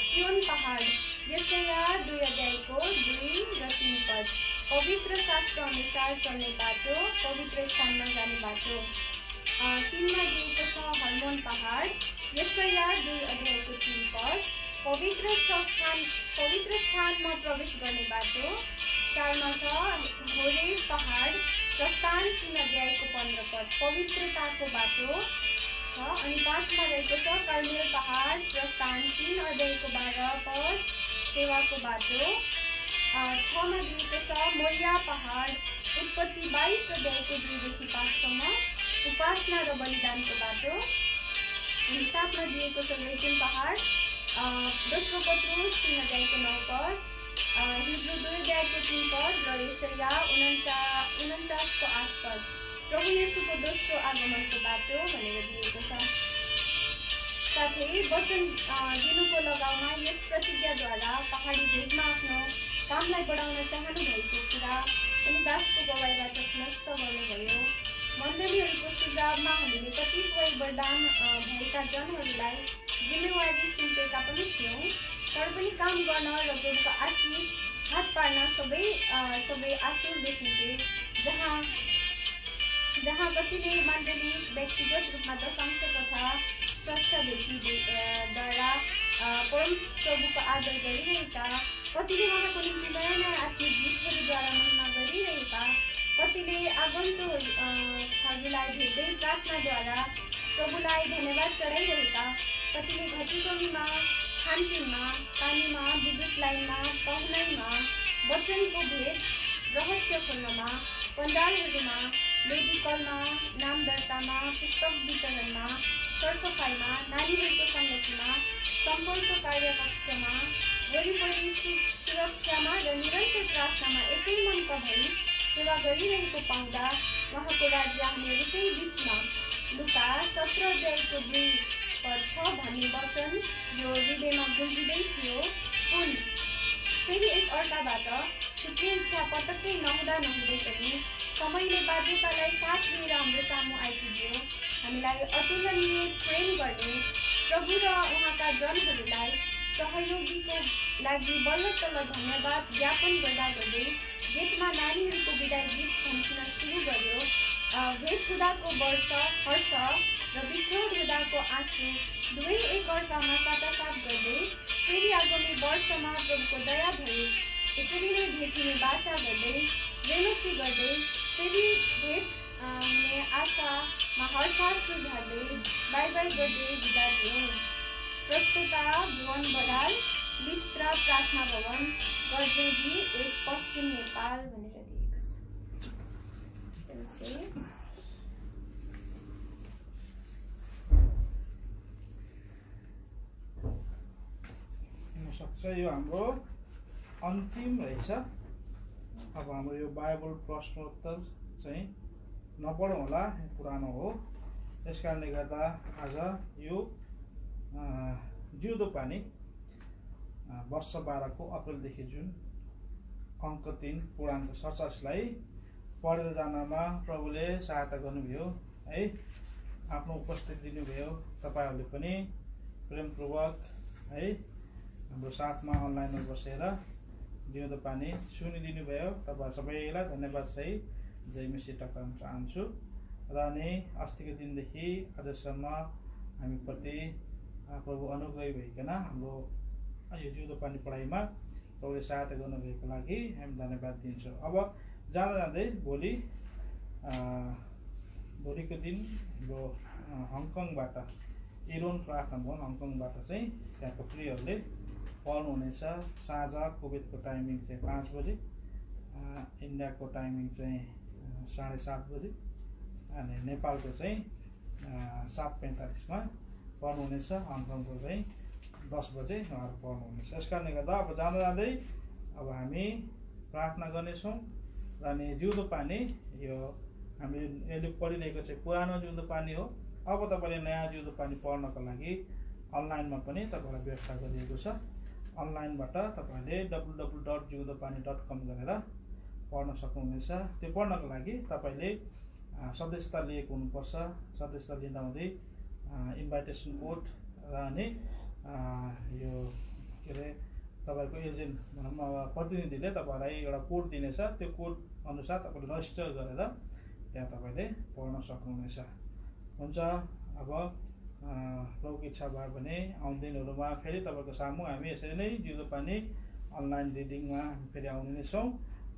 सियोन पहाड, यसैया 2:2 र 3 पद, पवित्र शास्त्र अनुसार चल्ने बाटो, पवित्र स्थानमा जाने बाटो। 3 मा दिएको छ हर्मोन पहाड, यसैया 2:3 पद, पवित्र स्थानमा प्रवेश गर्ने बाटो। 4 मा छ होरेब पहाड, प्रस्थान 3:15 पद, पवित्रताको बाटो छ। अनि 5 मा रहेको छ कार्मेल पहाड, प्रस्थान 3:12 पद, सेवाको बाटो। 6 मा दिएको छ मोरिया पहाड, उत्पत्ति 22:2-5सम्म, उपासना र बलिदानको बाटो। अनि 7 मा दिएको छ जैतुन पहाड, दोस्रो पत्रुस 3:9 पद, हिब्रू 2:3 पद र यसैया 49:8 पद, प्रभु येशूको दोस्रो आगमनको बाटो भनेर दिएको छ। साथै वचन दिनुको लगाउमा यस प्रतिज्ञाद्वारा पहाडी भेगमा आफ्नो कामलाई बढाउन चाहनु भएको कुरा पनि दासको गवाईबाट नष्ट गर्नुभयो। मण्डलीहरूको सुझावमा हामीले कतिपय वरदान भएका जनहरूलाई जिम्मेवारी सुम्पेका पनि थियौँ, तर पनि काम गर्न र प्रभुको आशिष हात पार्न सबै आतुर देखिन्थे। जहाँ कतिले मण्डली व्यक्तिगत रूपमा दशांश तथा स्वच्छ भेटीद्वारा परम प्रभुको आदर गरिरहेका, कतिले उहाँको निम्ति नयाँ नयाँ आत्मिक गीतहरूद्वारा महिमा गरिरहेका, कतिले आगन्तुकहरूलाई भेट्दै प्रार्थनाद्वारा प्रभुलाई धन्यवाद चढाइरहेका, कतिले घटीकमीमा, खानपिनमा, पानीमा, विद्युत लाइनमा, पाहुनाइमा, वचनको भेद रहस्य खोल्नमा, पण्डालहरूमा, मेडिकलमा, नाम दर्तामा, पुस्तक वितरणमा, सरसफाइमा, नानीहरूको सङ्गतिमा, सम्पर्क कार्यकक्षमा, वरिपरि सुरक्षामा र निरन्तर प्रार्थनामा एकै मनका भई सेवा गरिरहेको पाउँदा उहाँको राज्य हामीहरूकै बिचमा लुका 17:2-6 भन्ने वचन जो हृदयमा गुन्जिँदै थियो, कुन फेरि एक अर्काबाट छुट्ने इच्छा पटक्कै नहुँदै पनि समयले बाध्यतालाई साथ लिएर हाम्रो सामु आइपुग्यो। हामीलाई अतुलनीय प्रेम गर्ने प्रभु र उहाँका जनहरूलाई सहयोगीको लागि बल्ल तल्ल धन्यवाद ज्ञापन गर्दै गेटमा नानीहरूको विदाई गीत खन्किन सुरु गर्यो। भेट हुँदाको हर्ष र बिछोड हुँदाको आँसु दुवै एक अर्कामा साटासाट गर्दै फेरि आगामी वर्षमा प्रभुको दया भयो यसरी नै भेटिने बाचा गर्दै रेमसी गर्दै फेरि भेट हुने आशामा हर्षाश्रु झार्दै बाई गर्दै बिदा दियो। प्रस्तुता भुवन बराल, बिस्त्रा प्रार्थना भवन, गर्जेडी 1 पश्चिम नेपाल भनेर दिएको छ। सक्छ यो हाम्रो अन्तिम रहेछ। अब हाम्रो यो बाइबल प्रश्नोत्तर चाहिँ नपढौँ होला, पुरानो हो, त्यस कारणले गर्दा आज यो जिउँदो पानी वर्ष 12 को अप्रिलदेखि जुन अङ्क 3 पूर्णाङ्क 47लाई पढेर जानमा प्रभुले सहायता गर्नुभयो है, आफ्नो उपस्थिति दिनुभयो। तपाईँहरूले पनि प्रेमपूर्वक है हाम्रो साथमा अनलाइनमा बसेर जिउँदो पानी सुनिदिनु भयो। तपाईँ सबैलाई धन्यवाद सही जय मसीह टकाउन चाहन्छु। र नि अस्तिको दिनदेखि आजसम्म हामीप्रति प्रभु अनुग्रही भइकन हाम्रो यो जिउँदो पानी पढाइमा प्रभुले सहायता गर्नुभएको लागि हामी धन्यवाद दिन्छौँ। अब जाँदै भोलिको दिन हाम्रो हङकङबाट इरोन प्रार्थना भवन हङकङबाट चाहिँ त्यहाँको प्रियहरूले पढ्नुहुनेछ। साँझ कुवेतको टाइमिङ चाहिँ 5 बजे, इन्डियाको टाइमिङ चाहिँ 7:30 बजे अनि नेपालको चाहिँ 7:45 मा पढ्नुहुनेछ। हङकङको चाहिँ 10 बजे उहाँहरू पढ्नुहुनेछ। यस कारणले गर्दा अब जाँदै अब हामी प्रार्थना गर्नेछौँ। र अनि जिउँदो पानी यो हामीले अहिले पढिरहेको चाहिँ पुरानो जिउँदो पानी हो। अब तपाईँले नयाँ जिउँदो पानी पढ्नको लागि अनलाइनमा पनि तपाईँलाई व्यवस्था गरिएको छ। अनलाइनबाट तपाईँले www.jiudopani.com गरेर पढ्न सक्नुहुनेछ। त्यो पढ्नको लागि तपाईँले सदस्यता लिएको हुनुपर्छ। सदस्यता लिँदा हुँदै इन्भाइटेसन कोड र अनि यो के अरे तपाईँको एजेन्ट भनौँ अब प्रतिनिधिले तपाईँलाई एउटा कोड दिनेछ। त्यो कोड अनुसार तपाईँले रजिस्टर गरेर त्यहाँ तपाईँले पढ्न सक्नुहुनेछ। हुन्छ, अब प्रभुको इच्छा भयो भने आउने दिनहरूमा फेरि तपाईँको सामु हामी यसरी नै जिउँदो पानी अनलाइन रिडिङमा फेरि आउने नै छौँ।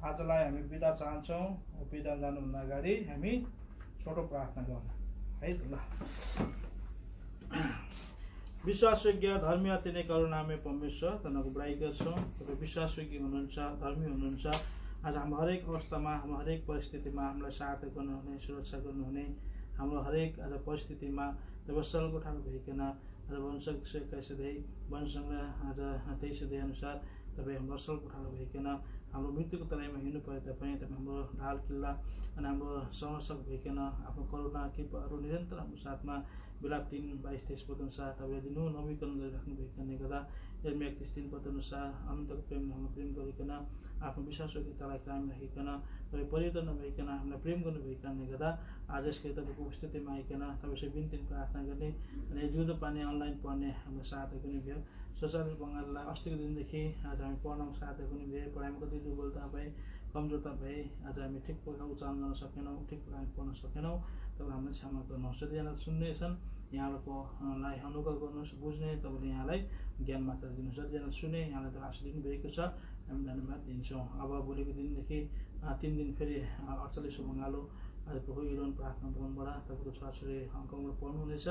आजलाई हामी बिदा चाहन्छौँ। बिदा जानुभन्दा अगाडि हामी छोटो प्रार्थना गरौँ है त। ल, विश्वासयोग्य धर्मी अति नै करुणामय परमेश्वर तपाईँको बढाइ गर्छौँ। तपाईँ विश्वासयोग्य हुनुहुन्छ, धर्मी हुनुहुन्छ। आज हाम्रो हरेक अवस्थामा, हाम्रो हरेक परिस्थितिमा हामीलाई सहायता गर्नुहुने, सुरक्षा गर्नुहुने, हाम्रो हरेक आज परिस्थितिमा तपाईँ सलगोठालो भइकन आज वनसँग आज 23 अनुसार तपाईँ हाम्रो सलगोठालो भइकन हाम्रो मृत्युको तराईमा हिँड्नु परे तापनि तपाईँ हाम्रो ढाल किल्ला अनि हाम्रो संरक्षक भइकन आफ्नो करुणा कृपाहरू निरन्तर हाम्रो साथमा बेला 3:22-23 अनुसार तपाईँले दिनु नवीकरण गरिराख्नु भइकन गर्दा यर्मिया 31 पद अनुसार अनन्तको प्रेमले हामीलाई प्रेम गरिकन आफ्नो विश्वासयोग्यतालाई कायम राखिकन तपाईँ परिवर्तन नभइकन हामीलाई प्रेम गर्नुभएको कारणले गर्दा आज यसको तपाईँको उपस्थितिमा आइकन तपाईँसँग बिन्ती प्रार्थना गर्ने अनि जिउँदो पानी अनलाइन पढ्ने हाम्रो सहायता पनि भयो। स्वचालित बङ्गाललाई अस्तिको दिनदेखि आज हामी पढ्नमा सहायता पनि भयो। पढाइमा कति दुर्बलता भए कमजोरता भए आज हामी ठिक प्रकार उच्चारण गर्न सकेनौँ, ठिक प्रकारले पढ्न सकेनौँ। तपाईँले हामीलाई क्षमा गर्नुहोस्। जतिजना सुन्नेछन् यहाँलाई अनुग्रह गर्नुहोस्, बुझ्ने तपाईँले यहाँलाई ज्ञान मात्र दिनुहोस्। जतिजना सुने यहाँलाई त आशिष दिनुभएको छ, हामी धन्यवाद दिन्छौँ। अब भोलिको दिनदेखि 3 दिन फेरि 48औं बङ्गालो आज प्रभु इरोन प्रार्थना भवनबाट तपाईँको छोराछोरी हङकङबाट पढ्नुहुनेछ।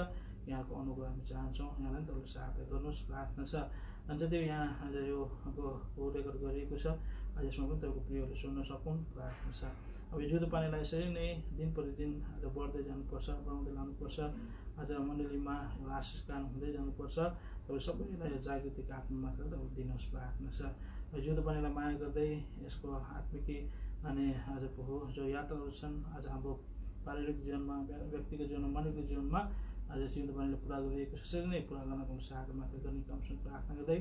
यहाँको अनुग्रह हामी चाहन्छौँ, यहाँलाई तपाईँले सहायता गर्नुहोस् प्रार्थना छ। अनि जति यहाँ आज यो अब रेकर्ड गरिएको छ आज यसमा पनि तपाईँको प्रियहरूले सुन्न सकुन् प्रार्थना छ। अब यो जिउँदो पानीलाई यसरी नै दिन प्रतिदिन आज बढ्दै जानुपर्छ, बढाउँदै लानुपर्छ। आज मण्डलीमा एउटा आशिष कान हुँदै जानुपर्छ। तपाईँ सबैलाई जागृतिको आत्मा मात्र तपाईँ दिनुहोस् प्रार्थना छ। जिउँदो पानीलाई माया गर्दै यसको आत्मिकी अनि आज प्रभु जो यात्राहरू छन् आज हाम्रो पारिवारिक जीवनमा, व्यक्तिगत जीवनमा, मण्डलीको जीवनमा आज जिउँदो पानीले पुरा गरिएको छ। यसरी नै पुरा गर्नको सहायता मात्र गर्ने कामसँग प्रार्थना गर्दै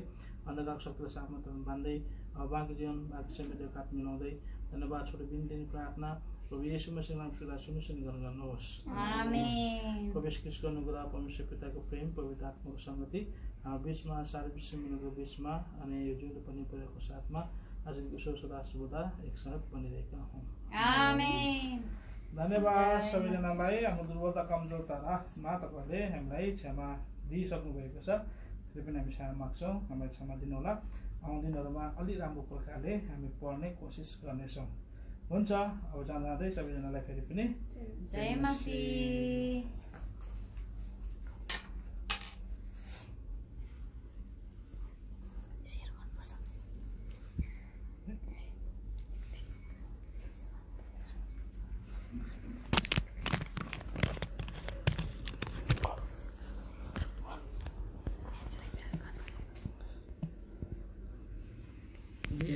अन्धकार शक्तिलाई साथमा तपाईँ बाँध्दै अब बाँकी जीवन बाँकी समय हात मिलाउँदै धन्यवाद छोटो बिन्ती प्रार्थना प्रभु येशू मसीह नाममा सुनिसुनि गर्नुहोस्। आमेन। प्रवेश कृष्ण अनुग्रह परमेश्वर पिताको प्रेम पवित्र आत्माको संगति बीचमा सारा विश्वको बीचमा अनि यो जिउँदो पनि परेको साथमा आजको सदा सर्वदा एकसाथ बनिरहेका हौँ। आमेन। धन्यवाद सबैजनालाई। हाम्रो दुर्बलता कमजोरतामा तपाईँहरूले हामीलाई क्षमा दिइसक्नु भएको छ। फेरि पनि हामी क्षमा माग्छौँ, हामीलाई क्षमा दिनुहोला। आउने दिनहरूमा अलि राम्रो प्रकारले हामी पढ्ने कोसिस गर्नेछौँ। हुन्छ, अब जाँदै सबैजनालाई फेरि पनि जय मसीह।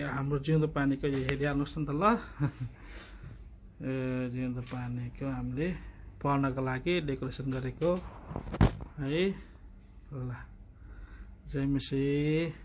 हाम्रो जिउँदो पानीको यो हेरिहाल्नुहोस् न त ल। जिउँदो पानीको हामीले पढ्नको लागि डेकोरेसन गरेको है। ल जय मसीह।